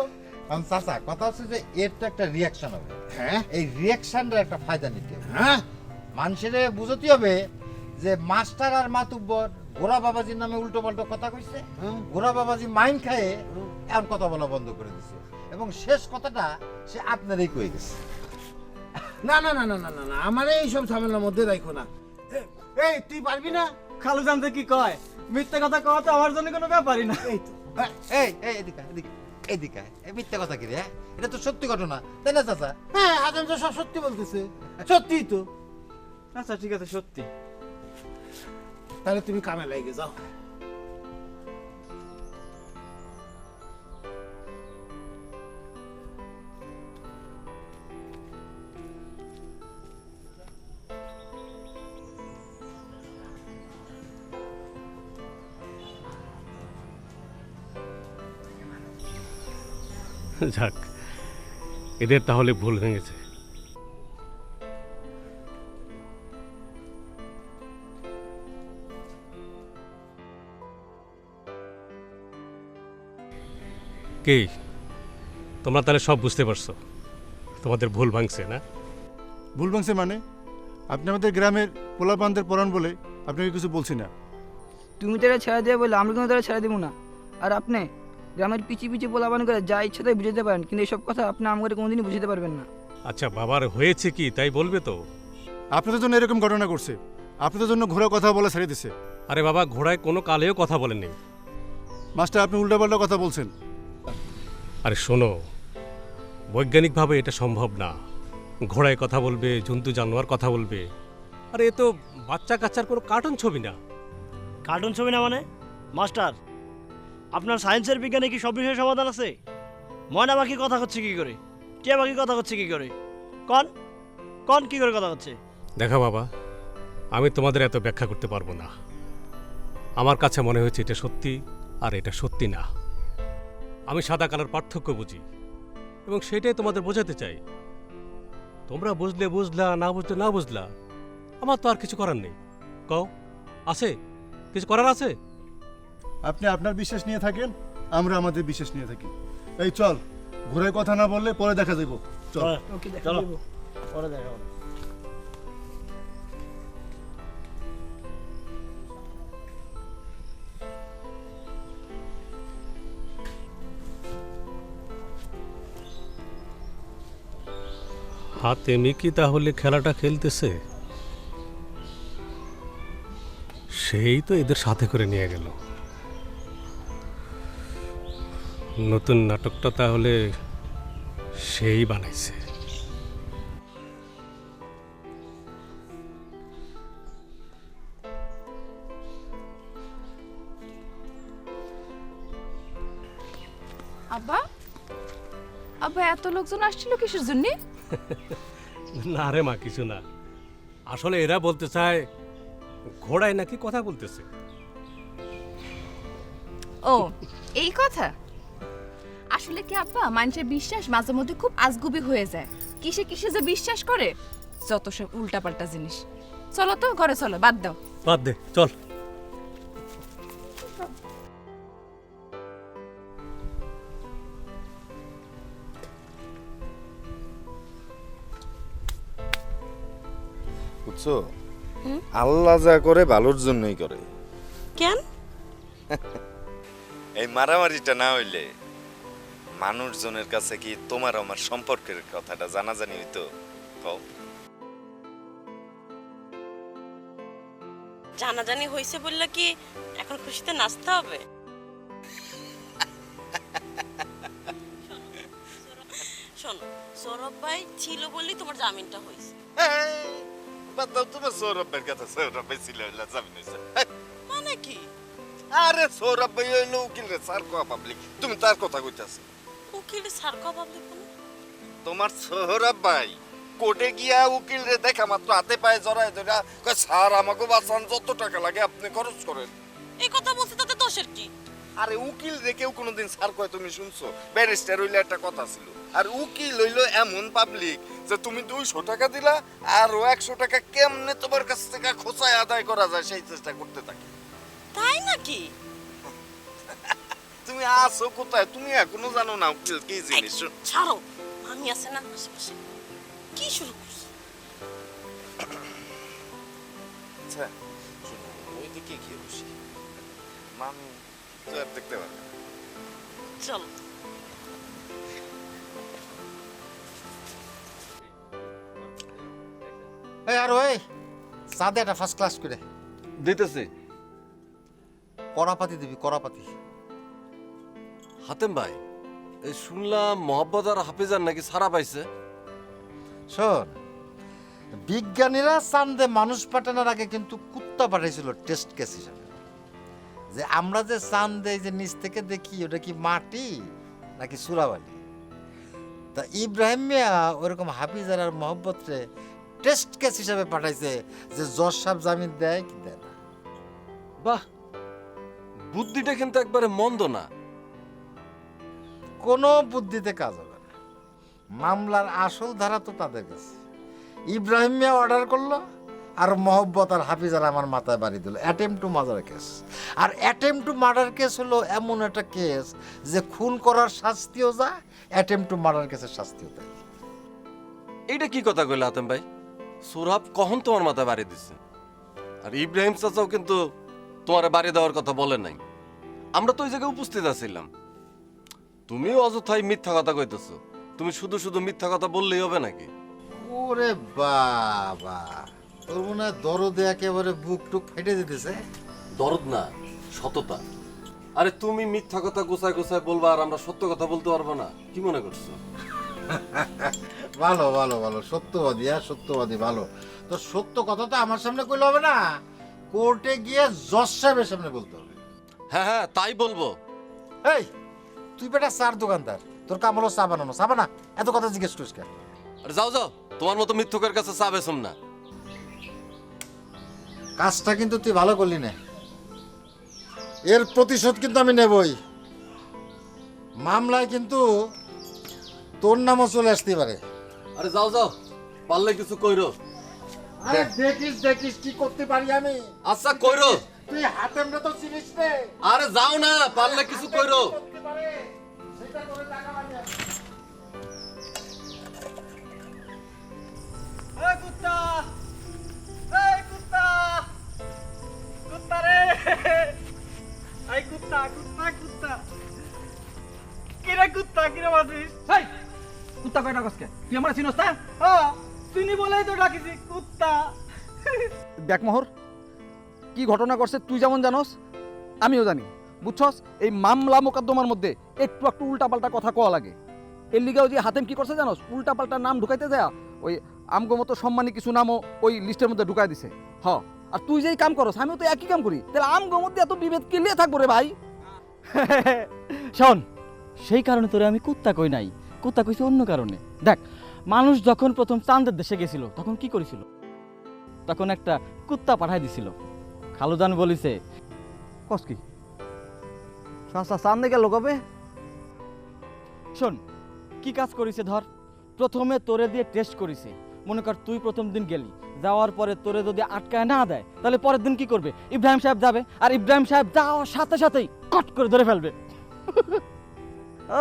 চাচা কথা হচ্ছে যে এর তো একটা রিয়াকশন হবে। হ্যাঁ, এই রিয়াকশনটার একটা ফায়দা নিতে হবে। হ্যাঁ, মানুষের বুঝতে হবে যে মাস্টার আর মাতুব্বর গোরা বাবাজির নামে উল্টো পাল্টো কথা কইছে। গোরা বাবাজি মাইন খায়ে এমন কথা বলা বন্ধ করে দিছে, এবং শেষ কথাটা সে আপনারই কয়ে গেছে। না না না না না না, আমার এইসব ঝামেলার মধ্যে রাখো না। এই তুই পারবি না? খালু জানতে কি কয়, মিথ্যা কথা কওয়া তো আমার জন্য কোনো ব্যাপারই না। এই তো এই এই এদিকে এদিকে এদিকে, এই মিথ্যা কথা কি রে? এটা তো সত্যি ঘটনা, তাই না চাচা? হ্যাঁ, হাতেম তো সব সত্যি বলতেছে। সত্যিই তো। আচ্ছা ঠিক আছে, সত্যি। তাহলে তুমি কামে লাগে যাও। যাক, এদের তাহলে ভুল ভেঙেছে। কি তোমরা তাহলে সব বুঝতে পারছো তোমাদের ভুল ভাঙছে না? ভুল ভাঙছে মানে? আপনি আমাদের গ্রামের পোলাপানদের পরাণ বলে আপনাকে কিছু বলছি না। তুমি তারা ছেড়ে দেবে বলে আমরা কিন্তু তারা ছেড়ে দেবো না। আর আপনি গ্রামের পিছিয়ে পিছিয়ে পোলাপান করে যা ইচ্ছা তাই বুঝাতে পারেন, কিন্তু এইসব কথা আপনি আমাকে কোনোদিনই বুঝাতে পারবেন না। আচ্ছা, বাবার হয়েছে কি তাই বলবে তো? আপনাদের জন্য এরকম ঘটনা করছে, আপনাদের জন্য ঘোড়া কথা বলা ছেড়ে দিছে। আরে বাবা, ঘোড়ায় কোনো কালেও কথা বলেনি। মাস্টার আপনি উল্টাপাল্টা কথা বলছেন। আরে শোনো, বৈজ্ঞানিকভাবে এটা সম্ভব না। ঘোড়ায় কথা বলবে, জন্তু জানোয়ার কথা বলবে। আরে এ তো বাচ্চা কাচ্চার কোনো কার্টুন ছবি না। কার্টুন ছবি না মানে? মাস্টার, আপনার সায়েন্সের বিজ্ঞানে কি সব বিষয়ে সমাধান আছে? ময়না পাখি কথা হচ্ছে কি করে? টিয়া পাখি কথা হচ্ছে কি করে? কন কন কি করে কথা হচ্ছে? দেখো বাবা, আমি তোমাদের এত ব্যাখ্যা করতে পারবো না। আমার কাছে মনে হয়েছে এটা সত্যি আর এটা সত্যি না। আমি সাদা কালার পার্থক্য বুঝি, এবং সেটাই তোমাদের বোঝাতে চাই। তোমরা বুঝলে বুঝলা, না বুঝলে না বুঝলা, আমার তো আর কিছু করার নেই। কও, আছে কিছু করার আছে? আপনি আপনার বিশ্বাস নিয়ে থাকেন, আমরা আমাদের বিশ্বাস নিয়ে থাকি। এই চল, ঘোড়ায় কথা না বললে পরে দেখা যাইব। চল। ওকে, দেখা চলো, যাবো। পরে দেখা হবে। হাতেমি কি তাহলে খেলাটা খেলতেছে? সেই তো এদের সাথে করে নিয়ে গেল। নতুন নাটকটা তাহলে সেই বানাইছে। আব্বা, আব্বা এত লোকজন আসছিল কিসের জন্য? না রে মা, কিছু না। আসলে এরা বলতে চায় ঘোড়ায় নাকি কথা বলতেছে। ও এই কথা। আসলে কি আব্বা, মানুষের বিশ্বাস মাঝে মধ্যে খুব আজগুবি হয়ে যায়। কিসে কিসে যে বিশ্বাস করে, যত সব উল্টাপাল্টা জিনিস। চলো তো ঘরে চলো, বাদ দাও। বাদ দে, চল। বুঝছো, আল্লাহ যা করে ভালোর জন্যই করে। কেন? এই মারামারিটা না হইলে মানুষজনের কাছে কি তোমার আমার সম্পর্কের কথাটা জানাজানি হইতো? কও। জানাজানি হয়েছে বললে কি এখন খুশিতে নাচতে হবে? শোনো, সৌরভ ভাই ছিল বলেই তোমার জামিনটা হয়েছে। বাদ দাও তোমার সৌরভ ভাইয়ের কথা। সৌরভ ভাই ছিল হইলে জামিন হয়েছে। মানে কি? আরে সৌরভ ভাই হইলো উকিল রে, স্যার কোয়া পাবলিক। তুমি তার কথা কইতাছ? উকিল স্যার কো পাবলিক? তোমার সৌরভ ভাই কোর্টে গিয়া উকিল রে দেখা মাত্র হাতে পায়ে জড়ায় ধরা কয়, স্যার আমাকে বাঁচান, যত টাকা লাগে আপনি খরচ করেন। এই কথা বলছে তাতে দোষের কি? আরে উকিল রে কেউ কোনোদিন স্যার কয় তুমি শুনছো? ব্যারিস্টার হইলে একটা কথা ছিল, আর উকিল হইলো এমন পাবলিক যে তুমি 200 টাকা দিলা আর ও 100 টাকা কেমনে তোমার কাছ থেকে খোঁচায় আদায় করা যায় সেই চেষ্টা করতে থাকে। তাই নাকি? তুমি আসো কোথায়? তুমি এখনো জানো না উকিল কি জিনিস? ছাড়ো, আমি আছে না আশেপাশে। কি শুরু করছো? আচ্ছা শোনো, ওইদিকে গিয়ে বসি, মামি তো আর দেখতে পারবে না। চলো। এই আর ওই সাদে একটা ফার্স্ট ক্লাস করে দিতেছি। কড়াপাতি দিবি, কড়াপাতি। হাতেম ভাই, এই শুনলাম মোহাম্মদ আর হাফিজার নাকি ছাড়া পাইছে। শোন, বিজ্ঞানীরা চাঁদে মানুষ পাঠানোর আগে কিন্তু কুত্তা পাঠাইছিল টেস্ট কেস হিসাবে, যে আমরা যে চাঁদে যে নিচ থেকে দেখি ওটা কি মাটি নাকি সুরাবালি। তা ইব্রাহিম মিয়া ওরকম হাফিজার আর মোহাম্মদরে টেস্ট কেস হিসাবে পাঠাইছে যে জজ সাহেব জামিন দেয় কি দেয় না। বাহ, বুদ্ধিটা কিন্তু একবারে মন্দ না। কোনো বুদ্ধিতে কাজ হবে না, মামলার আসল ধারা তো তাদের কাছে। ইব্রাহিম মিয়া অর্ডার করলো আর মোহব্বত আর হাফিজার আমার মাথায় বাড়ি দিল অ্যাটেম্প টু মার্ডার কেস। আর অ্যাটেম্প টু মার্ডার কেস হলো এমন একটা কেস যে খুন করার শাস্তিও যায়, অ্যাটেম্প টু মার্ডার কেসের শাস্তিও দেয়। এইটা কি কথা কইলে হাতেম ভাই? সৌরভ কখন তোমার মাথায় বাড়ি দিচ্ছে? আর ইব্রাহিম চাচাও কিন্তু তোমার বাড়ি দেওয়ার কথা বলে নাই। আমরা তো ওই জায়গায় উপস্থিত আছিলাম। তুমিও অযথাই মিথ্যা কথা কইতেছো। তুমি শুধু শুধু মিথ্যা কথা বললেই হবে নাকি? ওরে বাবা, তোর মনে হয় দরদে একেবারে বুক টুক ফেটে দিতেছে। দরদ না, সততা। আরে তুমি মিথ্যা কথা গোছায় গোছায় বলবা আর আমরা সত্য কথা বলতে পারবো না, কি মনে করছো? ভালো ভালো ভালো, সত্যবাদী। হ্যাঁ সত্যবাদী, ভালো। তো সত্য কথা তো আমার সামনে কইলে হবে না, কোর্টে গিয়ে জজ সাহেবের সামনে বলতে হবে। হ্যাঁ হ্যাঁ, তাই বলবো। এই তুই বেটা চার দোকানদার, তোর কাম হলো চা বানানো, চা বানা, এত কথা জিজ্ঞেস করিস কেন? আরে যাও যাও, তোমার মতো মিথ্যকের কাছে চা বেচুম না। কাজটা কিন্তু তুই ভালো করলি না, এর প্রতিশোধ কিন্তু আমি নেবই। মামলায় কিন্তু তোর নামও চলে আসতে পারে। আরে যাও যাও, পারলে কিছু কইরো। আরে দেখিস দেখিস কি করতে পারি আমি। আচ্ছা কইরো। তুই হাতে আমরা তো চিনিস রে। আরে যাও না, পারলে কিছু কইরো। এই কুত্তা, এই কুত্তা, কুত্তা রে, এই কুত্তা, কুত্তা, কুত্তা, কিরে কুত্তা, কিরে বাজিস? কুত্তা কয়টা কসকে তুই আমার চিনস না? চিনি বলেই তো ডাকিছি কুত্তা। দেখ মোহর, কি ঘটনা করছে তুই যেমন জানোস আমিও জানি, বুঝছস? এই মামলা মোকদ্দমার মধ্যে একটু একটু উল্টাপাল্টা কথা কওয়া লাগে। এর লিগে ওই যে হাতেম কি করছে জানোস, উল্টাপাল্টা নাম ঢুকাইতে যায় ওই আমগো মতো সম্মানী কিছু নামও ওই লিস্টের মধ্যে ঢুকাই দিছে। আর তুই যেই কাম করস আমিও তো একই কাম করি, তাহলে আমগো মধ্যে এত বিভেদ কি লিয়ে থাকবো রে ভাই? শোন, সেই কারণে তোরে আমি কুত্তা কই নাই, কুত্তা কইছি অন্য কারণে। দেখ, মানুষ যখন প্রথম চাঁদের দেশে গেছিল তখন কি করেছিল? তখন একটা কুত্তা পাঠাই দিছিল। খালুজান বলিছে কস কি চাচা চান্দে গেল কবে? শোন, কি কাজ করেছে ধর, প্রথমে তোরে দিয়ে টেস্ট করেছে। মনে কর তুই প্রথম দিন গেলি, যাওয়ার পরে তোরে যদি আটকায় না দেয় তাহলে পরের দিন কি করবে? ইব্রাহিম সাহেব যাবে, আর ইব্রাহিম সাহেব যাওয়ার সাথে সাথেই কট করে ধরে ফেলবে।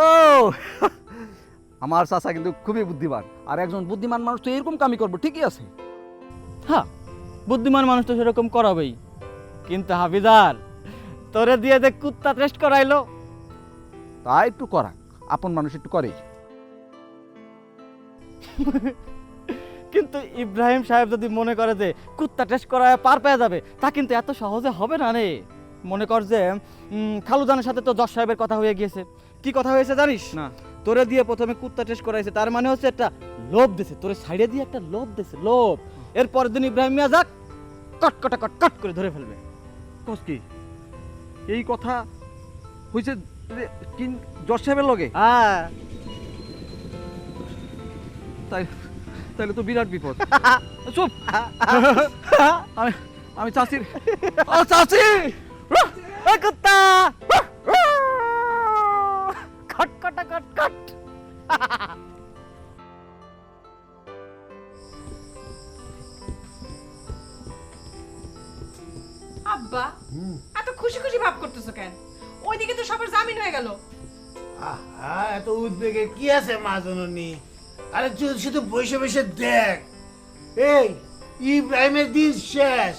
ও আমার চাচা কিন্তু খুবই বুদ্ধিমান, আর একজন বুদ্ধিমান মানুষ তো এরকম কামই করবো, ঠিকই আছে। হ্যাঁ, বুদ্ধিমান মানুষ তো সেরকম করাবেই, কিন্তু হাফিজার তোরে দিয়ে যে কুত্তা টেস্ট করাইলো, তা একটু করা আপন মানুষ একটু করেই। কিন্তু ইব্রাহিম সাহেব যদি মনে করে যে কুত্তা টেস্ট করায় পার পেয়ে যাবে, তা কিন্তু এত সহজে হবে না রে। মনে কর যে খালুজানের সাথে তো জজ সাহেবের কথা হয়ে গিয়েছে। কি কথা হয়েছে জানিস না? তোরে দিয়ে প্রথমে কুত্তা টেস্ট করাইছে, তার মানে হচ্ছে একটা লোভ দিছে, তোরে সাইডে দিয়ে একটা লোভ দিছে, লোভ। এর পরের দিন ইব্রাহিম মিয়া যাক কট কটা কট কট করে ধরে ফেলবে। কস কি এই কথা হয়েছে জজ সাহেবের লগে? হ্যাঁ, তাই তাইলে তো বিরাট বিপদ। চুপ, আমি চাচির চাচি কুত্তা কট কটা কট কট। আব্বা এত খুশি খুশি ভাব করতেছো কেন? ওইদিকে তো সবার জামিন হয়ে গেল। এত উদ্বেগে কি আছে মা জননী? আরে শুধু বসে বসে দেখ, এই ইব্রাহিমের দিন শেষ,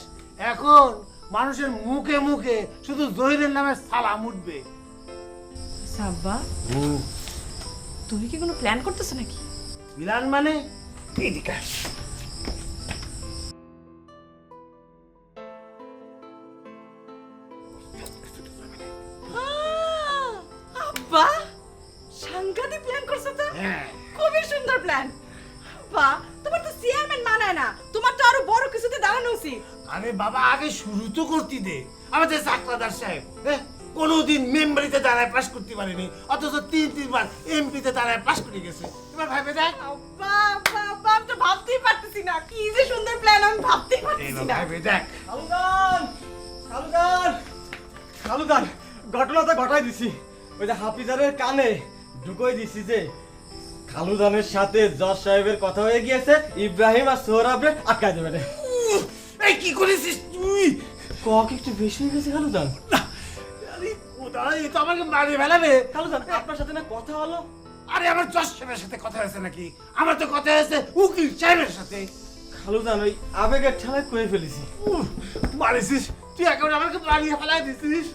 এখন মানুষের মুখে মুখে শুধু জহিরের নামে সালাম উঠবে। আব্বা, তুমি কি কোনো প্ল্যান করতেছো নাকি? প্ল্যান মানে? এদিকে আস। আব্বা, সাংঘাতিক প্ল্যান করছো তো। খুবই সুন্দর প্ল্যান। বা তোমার তো চেয়ারম্যান মানায় না, তোমার তো আরো বড় কিছুতে দাঁড়ানো উচিত। আরে বাবা, আগে শুরু তো করতে দে। আমাদের চাকরাদার সাহেব কোনোদিন মেম্বারিতে দাঁড়ায় পাস করতে পারেনি, অথচ 3-3 এমপিতে দাঁড়ায় পাস করে গেছে। এবার ভাবে দেখ। বাবা, আমি তো ভাবতেই পারতেছি না কি যে সুন্দর প্ল্যান, আমি ভাবতেই পারতেছি না। ভাবে দেখ। খালুদান, খালুদান, খালুদান, ঘটনা তো ঘটাই দিছি। ওই যে হাফিজারের কানে ঢুকোই দিছি যে খালুদানের সাথে জজ সাহেবের কথা হয়ে গিয়েছে, ইব্রাহিম আর সোহরাবরে আটকায় দেবে। এই কি করেছিস তুই? কক একটু বেশি হয়ে গেছে খালুদান। তো আমাকে মারি ফেলাবে। খালুদান, আপনার সাথে না কথা হলো? আরে আমার জজ সাহেবের সাথে কথা হয়েছে নাকি? আমার তো কথা হয়েছে উকিল সাহেবের সাথে। খালুদান, ওই আবেগের ঠেলায় কয়ে ফেলেছি। মারিছিস তুই, একেবারে আমাকে মারিয়ে ফেলাই দিছিস।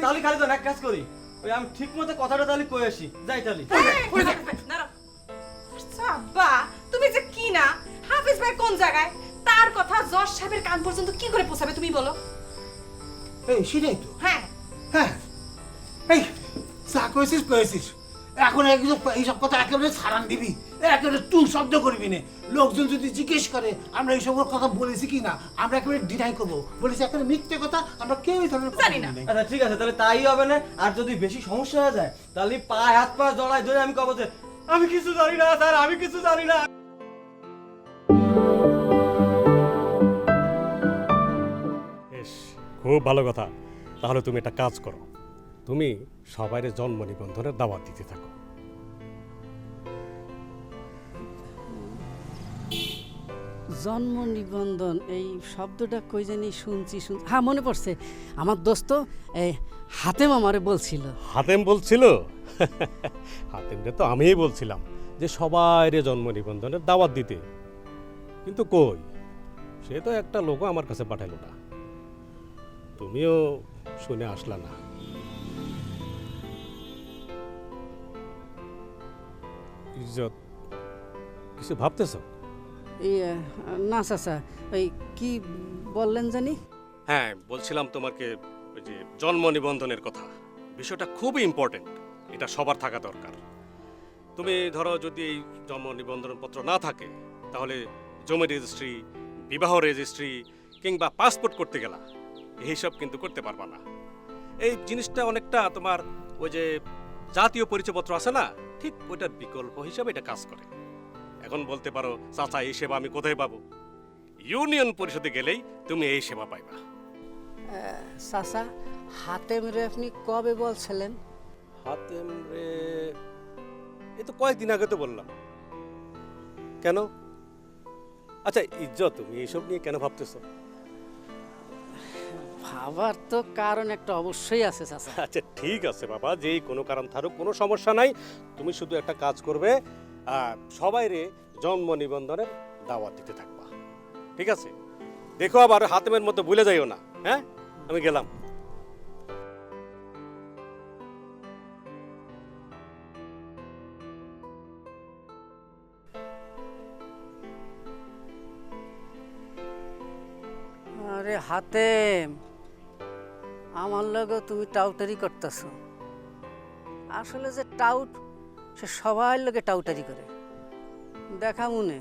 তাহলে খালুদান এক কাজ করি, ওই আমি ঠিক মতো কথাটা তাহলে কয়ে আসি, যাই তাহলে। আব্বা, তুমি যে কি না, হাফিজ ভাই কোন জায়গায়, তার কথা জজ সাহেবের কান পর্যন্ত কি করে পৌঁছাবে তুমি বলো? এই সেটাই তো। হ্যাঁ হ্যাঁ, এই যা কয়েছিস। এখন এইসব কথা একেবারে ছাড়ান দিবি, একেবারে তুই শব্দ করবি না। লোকজন যদি জিজ্ঞেস করে আমরা এইসব কথা বলেছি কি না, আমরা একেবারে ডিনাই করবো, বলেছি একেবারে মিথ্যে কথা, আমরা কেউ এই ধরনের জানি না। আচ্ছা ঠিক আছে, তাহলে তাই হবে না। আর যদি বেশি সমস্যা হয়ে যায় তাহলে পায়ে হাত পা জড়াই ধরে আমি কব যে আমি কিছু জানি না স্যার, আমি কিছু জানি না। বেশ, খুব ভালো কথা। তাহলে তুমি একটা কাজ করো, তুমি সবাইয়ের জন্ম নিবন্ধনের দাওয়াত দিতে থাকো। জন্ম নিবন্ধন এই শব্দটা কই জানি শুনছি। হ্যাঁ, মনে পড়ছে, আমার দোস্ত এই হাতেম আমারে বলছিল। হাতেম বলছিল? হাতেমরে তো আমিই বলছিলাম যে সবাইরে জন্ম নিবন্ধনের দাওয়াত দিতে, কিন্তু কই, সে তো একটা লোকও আমার কাছে পাঠাইল না। তুমিও শুনে আসলা না। ইজ্জত কিছু ভাবতেছো? এই না চাচা, এই কি বললেন জানি? হ্যাঁ, বলছিলাম তোমাকে ওই যে জন্ম নিবন্ধনের কথা। বিষয়টা খুবই ইম্পর্টেন্ট, এটা সবার থাকা দরকার। তুমি ধরো যদি এই জন্ম নিবন্ধন পত্র না থাকে, তাহলে জমি রেজিস্ট্রি, বিবাহ রেজিস্ট্রি কিংবা পাসপোর্ট করতে গেলা এইসব কিন্তু করতে পারবা না। এই জিনিসটা অনেকটা তোমার ওই যে জাতীয় পরিচয়পত্র আছে না, ঠিক ওইটার বিকল্প হিসাবে এটা কাজ করে। এখন বলতে পারো, চাচা এই সেবা আমি কোথায় পাবো? ইউনিয়ন পরিষদে গেলেই তুমি এই সেবা পাইবা। চাচা, হাতেম রে আপনি কবে বলছিলেন? হাতেম রে এই তো কয়েকদিন আগে তো বললাম। কেন? আচ্ছা ইজ্জত, তুমি এইসব নিয়ে কেন ভাবতেছো? ভাবার তো কারণ একটা অবশ্যই আছে চাচা। আচ্ছা ঠিক আছে বাবা, যেই কোনো কারণ থাকুক কোনো সমস্যা নাই। তুমি শুধু একটা কাজ করবে, সবাইরে জন্ম নিবন্ধনের দাওয়াত দিতে থাকবা, ঠিক আছে? দেখো আবার হাতেমের মতো ভুলে যাইও না। হ্যাঁ, আমি গেলাম। আরে হাতেম, আমার লগে তুমি টাউটারি করতেছ। আসলে যে টাউট, সে সবার লগে টাউটারি করে, দেখা মনে।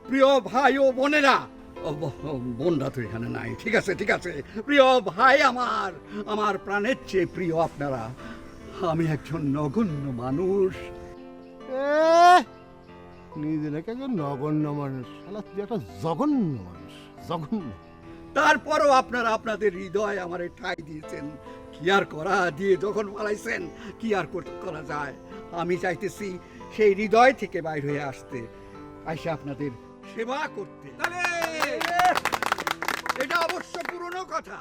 প্রিয় ভাই ও বোনেরা, বোনরা তো এখানে নাই, ঠিক আছে ঠিক আছে। প্রিয় ভাই আমার, আমার প্রাণের চেয়ে প্রিয় আপনারা। আমি একজন নগণ্য মানুষ। নিজেকে নগণ্য মানুষ, শালা তুই একটা জঘন্য মানুষ, জঘন্য। তারপরও আপনারা আপনাদের হৃদয় আমারে ঠাঁই দিয়েছেন। কি আর করা, দিয়ে যখন পালাইছেন কি আর করা যায়। আমি চাইতেছি সেই হৃদয় থেকে বাইর হয়ে আসতে, আইসা আপনাদের সেবা করতে। এটা অবশ্য পুরনো কথা,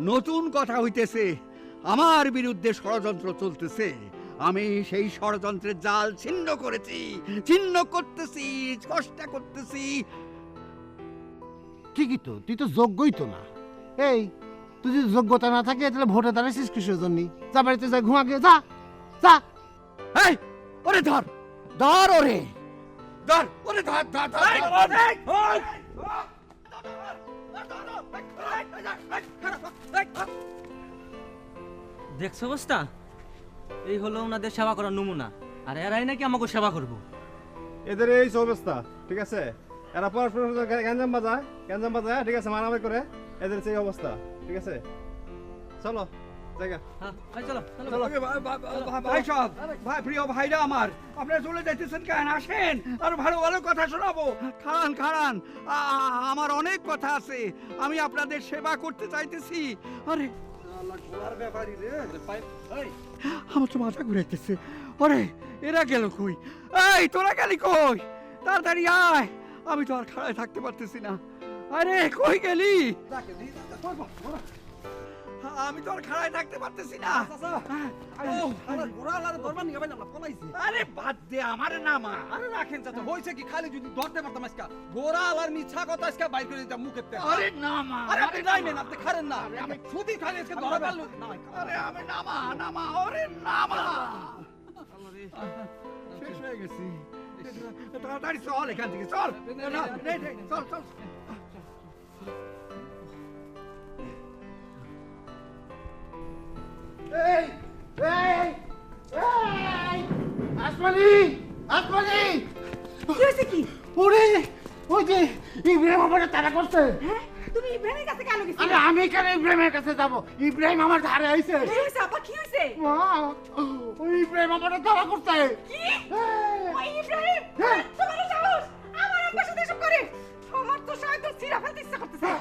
নতুন কথা হইতেছে আমার বিরুদ্ধে ষড়যন্ত্র চলতেছে। আমি সেই ষড়যন্ত্রের জাল ছিন্ন করেছি, ছিন্ন করতেছি, চেষ্টা করতেছি। ঠিকই তো, তুই তো যোগ্যই তো না। এই তুই যদি যোগ্যতা না থাকে তাহলে ভোটে দাঁড়াইছিস কিসের জন্য? যা বাড়িতে যা, ঘুমা গিয়ে যা যা। এই ওরে ধর, ধর ওরে, ধর ওরে, ধর ধর ধর। দেখছো অবস্থা? এই হলো ওনাদের সেবা করার নমুনা, আর এরাই নাকি আমাকে সেবা করবো। এদের এই অবস্থা, ঠিক আছে? এরা পরস্পর গ্যাঞ্জাম বাজায়, ঠিক আছে, মারামারি করে, এদের সেই অবস্থা, ঠিক আছে? চলো জায়গা, চলো ভাই সব, ভাই প্রিয় ভাইরা আমার, আপনারা চলে যাইতেছেন কেন? আসেন, আর ভালো ভালো কথা শোনাবো। খাড়ান খাড়ান, আমার অনেক কথা আছে, আমি আপনাদের সেবা করতে চাইতেছি। আরে আমার তো মাথা ঘুরাইতেছে। ওরে এরা গেল কই? এই তোরা গেলি কই? তাড়াতাড়ি আয়, আমি তো আর খাড়ায় থাকতে পারতেছি না। আরে কই গেলি? আমি তো আর খাড়ায় থাকতে পারতেছি না। আরে বাদ দে, আমারে নামা। আরে রাখেন চাচা, হইছে কি? খালি যদি ধরতে পারতাম আজকে গোড়াল আর মিছা কথা আজকে বাইর করে দিতাম মুখের থেকে। আরে নামা, আরে আপনি নাইবেন, আপনি খারেন না। আমি শুধু খালি আজকে ধরা পারলো। আরে আমি নামা নামা, ওরে নামা। শেষ হয়ে গেছি। তাড়াতাড়ি চল এখান থেকে, চল চল চল। এই এই এই আসমানি, আসমানি, কি হয়েছে কি? ওরে ওই যে ইব্রাহিম আমাকে তাড়া করছে। হ্যাঁ, তুমি ইব্রাহিমের কাছে কেন গেছিলে? আরে আমি কেন ইব্রাহিমের কাছে যাব? ইব্রাহিম আমার ধারে আইছে। কি হয়েছে আপা, কি হয়েছে? ওই ইব্রাহিম আমাকে তাড়া করছে। কি? ওই ইব্রাহিম? তোমার সাহস আমার আব্বার সাথে এসব করে? আমার তো সাথে সিরা ফেলতে ইচ্ছা করতেছে।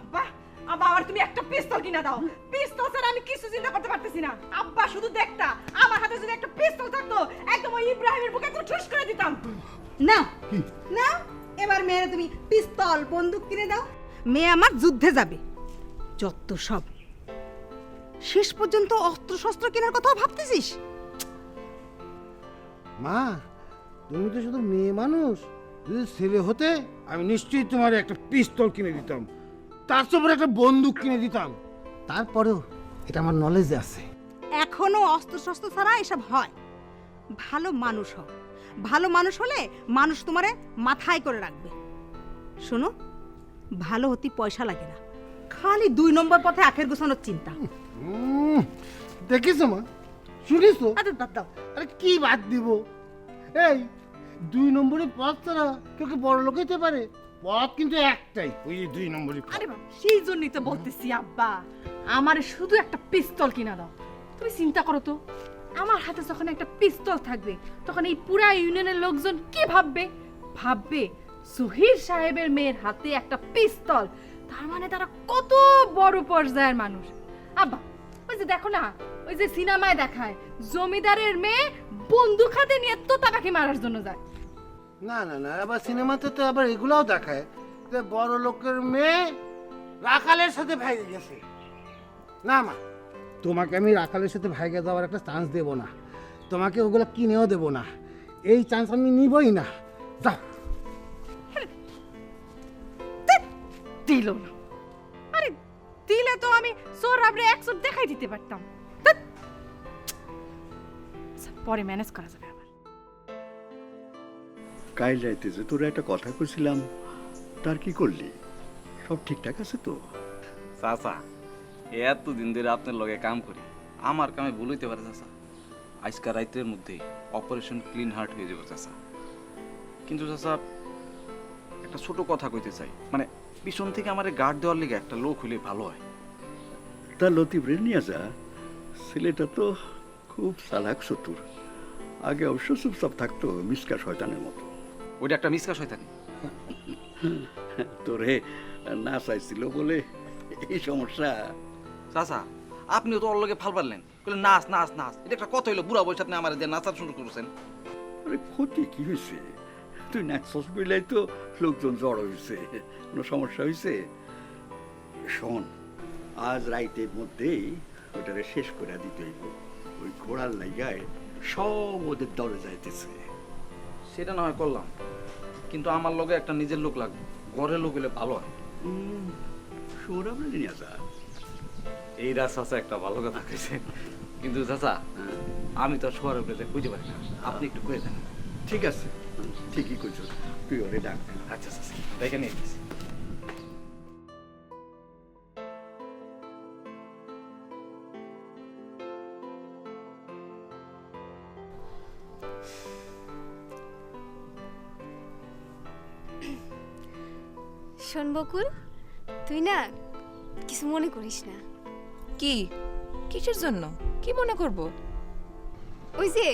আব্বা, আব্বা আর তুমি একটা পিস্তল কিনা দাও। পিস্তল ছাড়া আমি কিছু চিন্তা করতে পারতেছি না। আব্বা শুধু দেখতা, আমার হাতে যদি একটা পিস্তল থাকতো একদম ওই ইব্রাহিমের বুকে একদম ঠুস করে দিতাম। না না, এবার মেয়ে তুমি পিস্তল বন্দুক কিনে দাও। মেয়ে আমার যুদ্ধে যাবে। যত সব, শেষ পর্যন্ত অস্ত্র শস্ত্র কেনার কথা ভাবতেছিস? মা তুমি তো শুধু মেয়ে মানুষ, যদি ছেলে হতে আমি নিশ্চয়ই তোমার একটা পিস্তল কিনে দিতাম, তার চেয়ে একটা বন্দুক কিনে দিতাম। তারপরেও এটা আমার নলেজে আছে। এখনো অস্ত্র শস্ত্র ছাড়া এসব হয়। ভালো মানুষ হও, ভালো মানুষ হলে মানুষ তোমারে মাথায় করে রাখবে। শোনো, ভালো হতে পয়সা লাগে না, খালি 2 নম্বর পথে আখের গোছানোর চিন্তা। দেখিস মা, শুনিস? আরে বাদ দাও। আরে কি বাদ দিব? এই 2 নম্বরের পথ ছাড়া কেউ কি বড় লোক হইতে পারে? পথ কিন্তু একটাই, ওই 2 নম্বরের পথ। আরে বাবা, সেই জন্যই তো বলতেছি আব্বা, আমার শুধু একটা পিস্তল কিনা দাও। তুমি চিন্তা করো তো, আমার হাতে যখন একটা পিস্তল থাকবে তখন এই পুরা ইউনিয়নের লোকজন কি ভাববে? ভাববে জহির সাহেবের মেয়ের হাতে একটা পিস্তল, তার মানে তারা কত বড় পর্যায়ের মানুষ। আব্বা, ওই যে দেখো না, ওই যে সিনেমায় দেখায় জমিদারের মেয়ে বন্দুক হাতে নিয়ে তোতা পাখি মারার জন্য যায়। না না না, আবার সিনেমাতে তো আবার এগুলাও দেখায় যে বড় লোকের মেয়ে রাখালের সাথে ভাইগে গেছে। না মা, তোমাকে আমি রাখালের সাথে ভাইগে যাওয়ার একটা চান্স দেব না, তোমাকে ওগুলো কিনেও দেব না, এই চান্স আমি নিবই না। যাও। দিল না। আরে দিলে তো আমি সোহরাবরে 100 দেখাই দিতে পারতাম। ধ্যাৎ। আচ্ছা, পরে ম্যানেজ করা যাবে আবার। কাল রাইতে যে তোরা একটা কথা কইছিলাম, তার কি করলি? সব ঠিকঠাক আছে তো? চাচা, এতদিন ধরে আপনার লগে কাম করি, আমার কামে ভুল হইতে পারে চাচা। আজকা রাইতের মধ্যে অপারেশন ক্লিন হার্ট হয়ে যাবে চাচা। কিন্তু চাচা, একটা ছোট কথা কইতে চাই, মানে পিছন থেকে আমার গার্ড দেওয়ার লিগে একটা লোক হইলে ভালো হয়। তা লতিফরে নিয়ে যা, ছেলেটা তো খুব চালাক চতুর। আগে অবশ্য চুপচাপ থাকতো মিসকা শয়তানের মতো। ওইটা একটা মিসকা শয়তান। তোরে না চাইছিল বলে এই সমস্যা। চাচা, আপনিও তো ওর লগে ফাল পারলেন, বলে নাচ নাচ নাচ। এটা একটা কথা হইলো, বুড়া বয়সে আপনি আমার দিয়ে নাচা শুরু করেছেন। আরে ক্ষতি কি হয়েছে? তুই নাচস বললেই তো লোকজন জড় হয়েছে, কোনো সমস্যা হয়েছে? শোন, আজ রাইতের মধ্যেই ওটারে শেষ করে দিতে হইব। ওই ঘোড়ার লাইগায় সব ওদের দলে যাইতেছে। সেটা না হয় করলাম, কিন্তু আমার লগে একটা নিজের লোক লাগবে, ঘরের লোক হইলে ভালো হয়। সৌরভরে নিয়ে যা। এই রাত চাচা একটা ভালো কথা কইছে, কিন্তু চাচা আমি তো শহরের উপরে বুঝতে পারি না, আপনি একটু কয়ে দেন। ঠিক আছে, ঠিকই কইছো, তুই ওরে ডাক। আচ্ছা চাচা, দেখে নিয়ে গেছি। শোন বকুল, তুই না কিছু মনে করিস না। কি? কিসের জন্য? কি মনে করব? ওই যে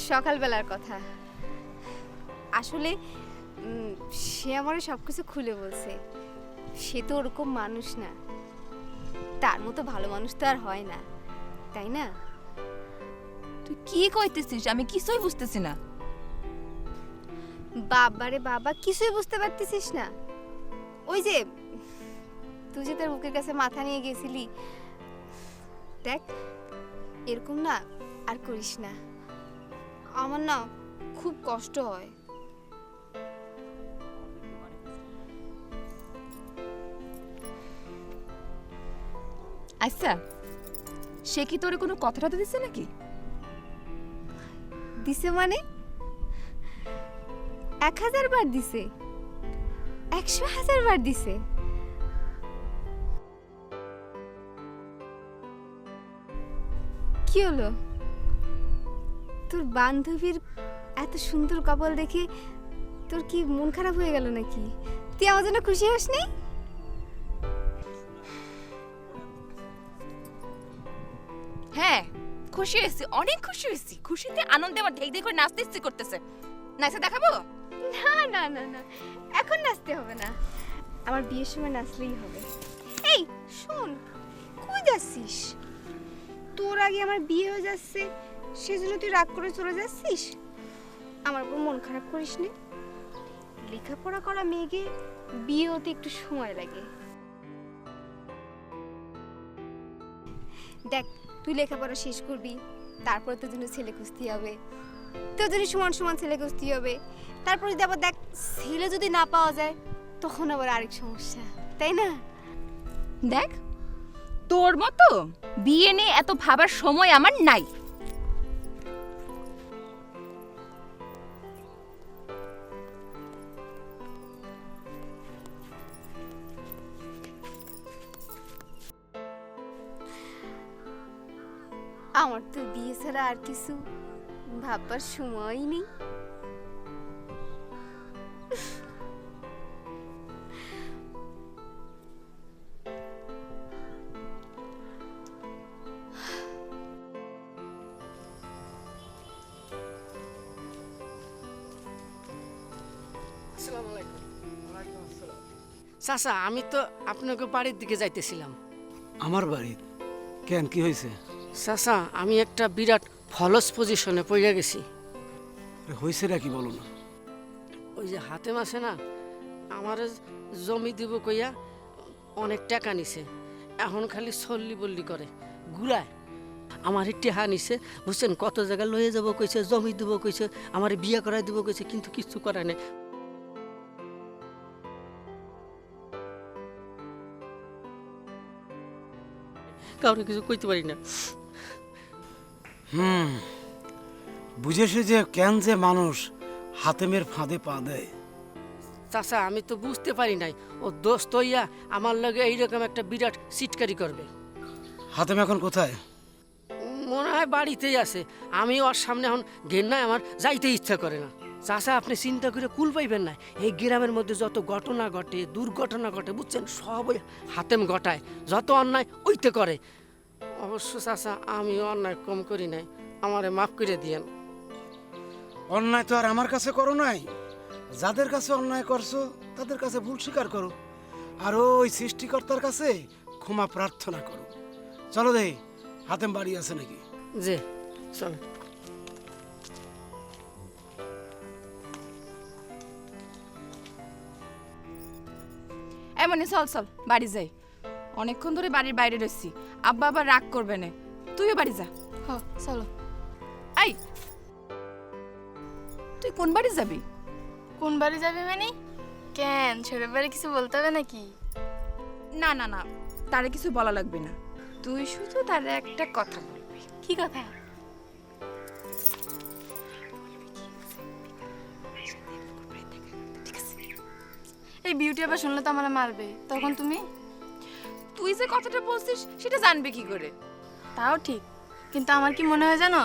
সকালবেলার কথা, আসলে সে আমারে সব কিছু খুলে বলছে। সে তো ওরকম মানুষ না, তার মতো ভালো মানুষ তো আর হয় না, তাই না? তুই কি কইতেছিস? আমি কিছুই বুঝতেছি না। বাবারে বাবা, কিছুই বুঝতে পারতেছিস না? ওই যে তুই যে তার বুকের কাছে মাথা নিয়ে গেছিলি, দেখ এরকম না আর করিস না, আমার না খুব কষ্ট হয়। আচ্ছা, সে কি তোরে কোনো কথাটা দিছে নাকি? দিছে মানে 1000 বার দিছে, 100,000 বার দিছে। কি হলো, তোর বান্ধবীর এত সুন্দর কপাল দেখে তোর কি মন খারাপ হয়ে গেল নাকি? তুই আমার জন্য খুশি হসনি? হ্যাঁ, খুশি হয়েছি, অনেক খুশি হয়েছি। খুশিতে আনন্দে আমার ঢেক ঢেক করে নাচতে ইচ্ছে করতেছে। নাচে দেখাবো? না না না না, এখন নাচতে হবে না, আমার বিয়ের সময় নাচলেই হবে। এই শোন, কই যাচ্ছিস? তোর আগে আমার বিয়ে হয়ে যাচ্ছে, সেজন্য তুই রাগ করে চলে যাচ্ছিস? আমার উপর মন খারাপ করিস নি। লেখাপড়া করা মেয়েকে বিয়ে হতে একটু সময় লাগে। দেখ, তুই লেখাপড়া শেষ করবি, তারপর তোর জন্য ছেলে খুঁজতে হবে, তোর জন্য সমান সমান ছেলে খুঁজতে হবে, তারপর যদি আবার দেখ ছেলে যদি না পাওয়া যায় তখন আবার আরেক সমস্যা, তাই না? দেখ তোর মতো বিয়ে নিয়ে এত ভাবার সময় আমার নাই। আমার তো বিয়ে ছাড়া আর কিছু ভাববার সময়ই নেই। আসসালামু আলাইকুম। চাচা, আমি তো আপনাকে বাড়ির দিকে যাইতেছিলাম। আমার বাড়ি কেন, কি হয়েছে? চাচা, আমি একটা বিরাট ফলস পজিশনে পড়ে গেছি। হয়েছে নাকি বলো না? ওই যে হাতেম আছে না, আমার জমি দিব কইয়া অনেক টাকা নিছে, এখন খালি সল্লি বল্লি করে ঘুরায়। আমার টেহা নিছে বুঝছেন, কত জায়গা লয়ে যাব কইছে, জমি দিব কইছে, আমার বিয়ে করাই দিব কইছে, কিন্তু কিছু করায় নাই। কাউরে কিছু কইতে পারি না। বুঝেছে যে কেন যে মানুষ হাতেমের ফাঁদে পা দেয়। চাচা, আমি তো বুঝতে পারি নাই ও দোস্ত হইয়া আমার লগে এইরকম একটা বিরাট সিটকারি করবে। হাতেম এখন কোথায়? মনে হয় বাড়িতেই আছে। আমি ওর সামনে এখন ঘেন্নায় আমার যাইতে ইচ্ছা করে না। চাচা, আপনি চিন্তা করে কুল পাইবেন না। এই গ্রামের মধ্যে যত ঘটনা ঘটে, দুর্ঘটনা ঘটে বুঝছেন, সব ওই হাতেম ঘটায়। যত অন্যায় ওইতে করে। অবশ্য চাচা, আমি অন্যায় কম করি নাই, আমারে মাফ করে দিয়েন। অন্যায় তো আর আমার কাছে করো নাই, যাদের কাছে অন্যায় করছো তাদের কাছে ভুল স্বীকার করো, আর ওই সৃষ্টিকর্তার কাছে ক্ষমা প্রার্থনা করো। চলো দে, হাতেম বাড়ি আছে নাকি? জি চলো। এমনি চল চল বাড়ি যাই, অনেকক্ষণ ধরে বাড়ির বাইরে রয়েছি, আব্বা আবার রাগ করবে না। তুইও বাড়ি যা। হ চলো। আই, তুই কোন বাড়ি যাবি? কোন বাড়ি যাবে মানে? কেন, ছোট বাড়ি কিছু বলতে হবে নাকি? না না না, তারে কিছু বলা লাগবে না। তুই শুধু তার একটা কথা বলবি। কি কথা? এই বিউটি আবার শুনলে তো আমার মারবে, তখন তুমি? তুই যে কথাটা বলছিস সেটা জানবে কি করে? তাও ঠিক, কিন্তু আমার কি মনে হয় জানো,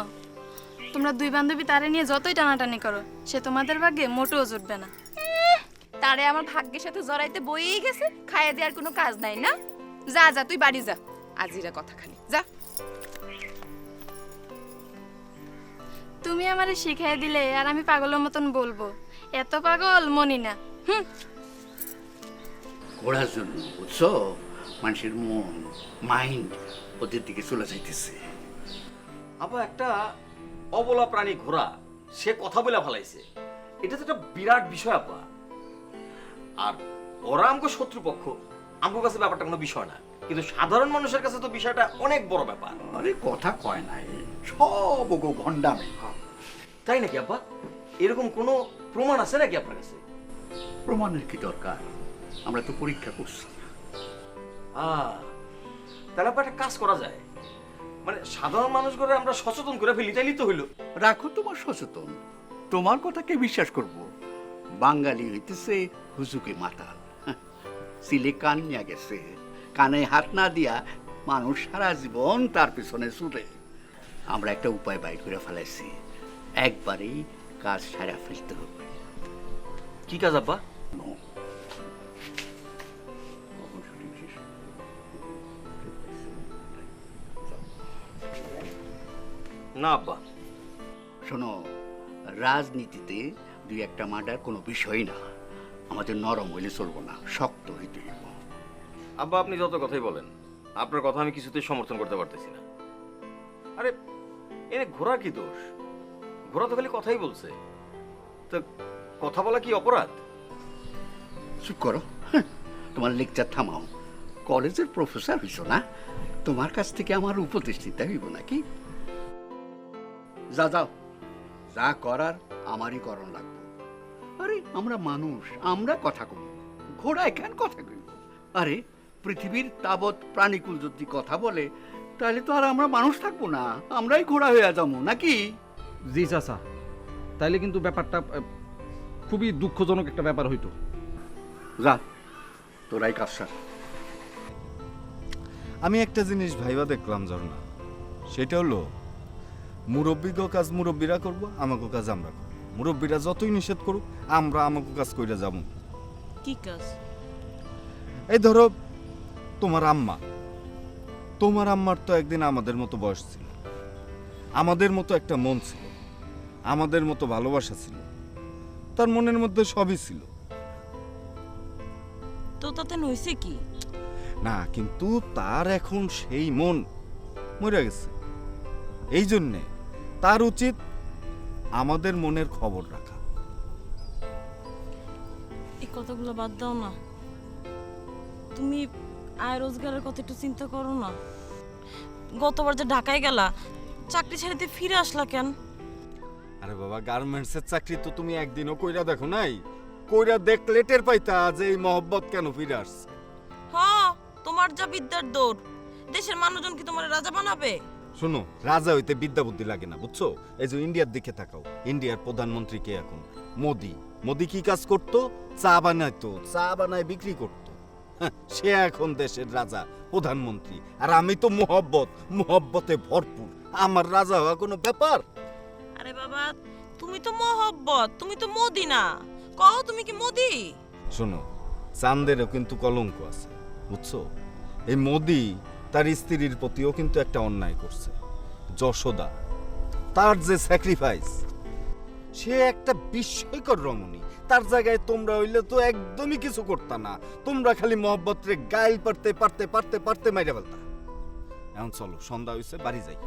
তোমরা দুই বান্ধবী তারে নিয়ে যতই টানাটানি করো, সে তোমাদের ভাগ্যে মোটেও জুটবে না। তারে আমার ভাগ্যের সাথে জড়াইতে বইই গেছে, খাইয়ে দেওয়ার কোনো কাজ নাই না। যা যা, তুই বাড়ি যা, আজিরা কথা খালি যা। তুমি আমারে শিখাই দিলে আর আমি পাগলের মতন বলবো, এত পাগল মনি না। ঘোড়ার জন্য বুঝছো, মানুষের মন মাইন্ড ওদের দিকে চলে যাইতেছে। আবার একটা অবলা প্রাণী ঘোড়া, সে কথা বলে ফেলাইছে, এটা তো একটা বিরাট বিষয় আপা। আর ওরা আমাকে শত্রুপক্ষ, আমার কাছে ব্যাপারটা কোনো বিষয় না, কিন্তু সাধারণ মানুষের কাছে তো বিষয়টা অনেক বড় ব্যাপার। আরে কথা কয় নাই, সব ওগো ভণ্ডামি। তাই নাকি আব্বা? এরকম কোনো প্রমাণ আছে নাকি আপনার কাছে? প্রমাণের কি দরকার, আমরা তো পরীক্ষা করছি। তাহলে আবার একটা কাজ করা যায়, মানে সাধারণ মানুষগুলো আমরা সচেতন করে ফেলি, তাইলেই তো হইলো। রাখো তোমার সচেতন, তোমার কথা কে বিশ্বাস করব? বাঙালি হইতেছে হুজুকে মাতাল, সিলে কান নিয়ে গেছে, কানে হাত না দিয়া মানুষ সারা জীবন তার পিছনে ছুটে। আমরা একটা উপায় বাইর করে ফেলাইছি, একবারেই কাজ সারা ফেলতে হবে। কি কাজ আব্বা? না আব্বা, শোনো, রাজনীতিতে দুই একটা মার্ডার কোনো বিষয় না, আমাদের নরম হইলে চলবো না, শক্ত হইতে হইব। আব্বা আপনি যত কথাই বলেন, আপনার কথা আমি কিছুতেই সমর্থন করতে পারতেছি না। আরে এনে ঘোড়া কি দোষ? ঘোড়া তো খালি কথাই বলছে, তো কথা বলা কি অপরাধ? চুপ করো, তোমার লেকচার থামাও। কলেজের প্রফেসর হইছো না, তোমার কাছ থেকে আমার উপদেশ দিতে হইব নাকি? যা যাও, যা করার আমারই করণ লাগবে। আরে আমরা মানুষ, আমরা কথা কই, ঘোড়া কেন কথা কই? আরে পৃথিবীর তাবৎ প্রাণীকুল যদি কথা বলে তাহলে তো আর আমরা মানুষ থাকবো না, আমরাই ঘোড়া হয়ে যাবো নাকি? জি চাচা, তাইলে কিন্তু ব্যাপারটা খুবই দুঃখজনক একটা ব্যাপার হইতো। যা তোরাই কাজ সার। আমি একটা জিনিস ভাইবা দেখলাম ঝর্ণা, সেটা হলো মুরব্বীগো কাজ মুরব্বীরা করবো, আমাকে কাজ আমরা করবো। মুরব্বীরা যতই নিষেধ করুক আমরা আমাকে কাজ কইরা যাবো। কি কাজ? এই ধরো তোমার আম্মা, তোমার আম্মার তো একদিন আমাদের মতো বয়স ছিল, আমাদের মতো একটা মন ছিল, আমাদের মতো ভালোবাসা ছিল, তার মনের মধ্যে সবই ছিল। তো তাতে নইছে কি? না, কিন্তু তার এখন সেই মন মরে গেছে। এই জন্যে তার উচিত আমাদের মনের খবর রাখা। এই কথাগুলো বাদ দাও না, তুমি আয় রোজগারের কথা একটু চিন্তা করো না। গতবার যে ঢাকায় গেলা, চাকরি ছেড়ে দিয়ে ফিরে আসলা কেন? আরে বাবা, গার্মেন্টসের চাকরি তো তুমি একদিনও কইরা দেখো নাই? কইরা দেখলে টের পাইতা যে এই মহব্বত কেন ফিরে আসছে। হ্যাঁ, তোমার যা বিদ্যার দৌড়, দেশের মানুষজন কি তোমার রাজা বানাবে? শোনো, রাজা হইতে বিদ্যা বুদ্ধি লাগে না, বুঝছো? এই যে ইন্ডিয়ার দিকে তাকাও, ইন্ডিয়ার প্রধানমন্ত্রী কে এখন? মোদি। মোদি কি কাজ করতো? চা বানাইতো, চা বানায় বিক্রি করতো। হ্যাঁ, সে এখন দেশের রাজা, প্রধানমন্ত্রী। আর আমি তো মোহব্বতে ভরপুর। আমার রাজা হওয়া কোনো ব্যাপার? আরে বাবা, তুমি তো মহব্বত, তুমি তো মোদি না। কও, তুমি কি মোদি? শোনো, চাঁদেরও কিন্তু কলঙ্ক আছে, বুঝছো? এই মোদি তার স্ত্রীর প্রতিও কিন্তু একটা অন্যায় করছে। যশোদা, তার যে স্যাক্রিফাইস, সে একটা বিস্ময়কর রমণী। তার জায়গায় তোমরা হইলে তো একদমই কিছু করতা না, তোমরা খালি মহব্বত রে গাইল পারতে পারতে পারতে পারতে মাইরা ফেলতা। এখন চলো, সন্ধ্যা হইছে, বাড়ি যাই।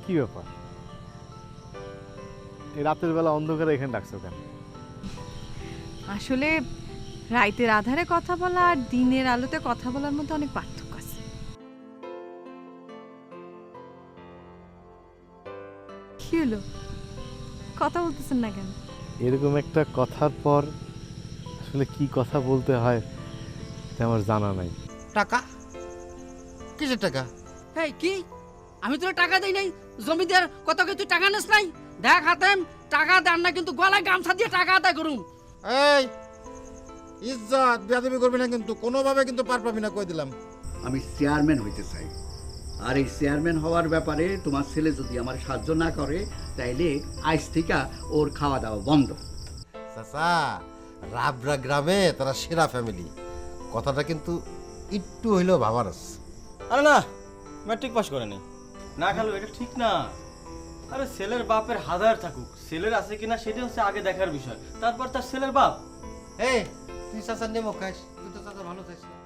কি ব্যাপার, এই রাতের বেলা অন্ধকারে এখানে ডাকছো কেন? আসলে রাতের আধারে কথা বলা আর দিনের আলোতে কথা বলার মধ্যে অনেক পার্থক্য আছে। কি হলো, কথা বলতেছেন না কেন? এরকম একটা কথার পর আসলে কি কথা বলতে হয় তা আমার জানা নাই। টাকা? কিসের টাকা? এই কি, আমি তোর টাকা দেই নাই? জমিদার কত কে তুই টাকা নেস নাই? দেখ হাতেম, টাকা দেন না কিন্তু গলায় গামছা দিয়ে টাকা আদায় করুম। এই ইজ্জত বেয়াদবি করবি না কিন্তু, কোনোভাবে কিন্তু পার পাবি না, কই দিলাম। আমি চেয়ারম্যান হইতে চাই, আর এই চেয়ারম্যান হওয়ার ব্যাপারে তোমার ছেলে যদি আমার সাহায্য না করে তাইলে আজ থেকে ওর খাওয়া দাওয়া বন্ধ। চাচা, রাবরা গ্রামে তারা সেরা ফ্যামিলি, কথাটা কিন্তু একটু হইলেও ভাবার আছে। আরে না, ম্যাট্রিক পাস করেনি। না খালু, এটা ঠিক না। আরে ছেলের বাপের হাজার থাকুক, ছেলের আছে কিনা সেটা হচ্ছে আগে দেখার বিষয়, তারপর তার ছেলের বাপ। এই তুই চাচা নেমো খাস, তুই তো চাচা ভালো চাইছিস।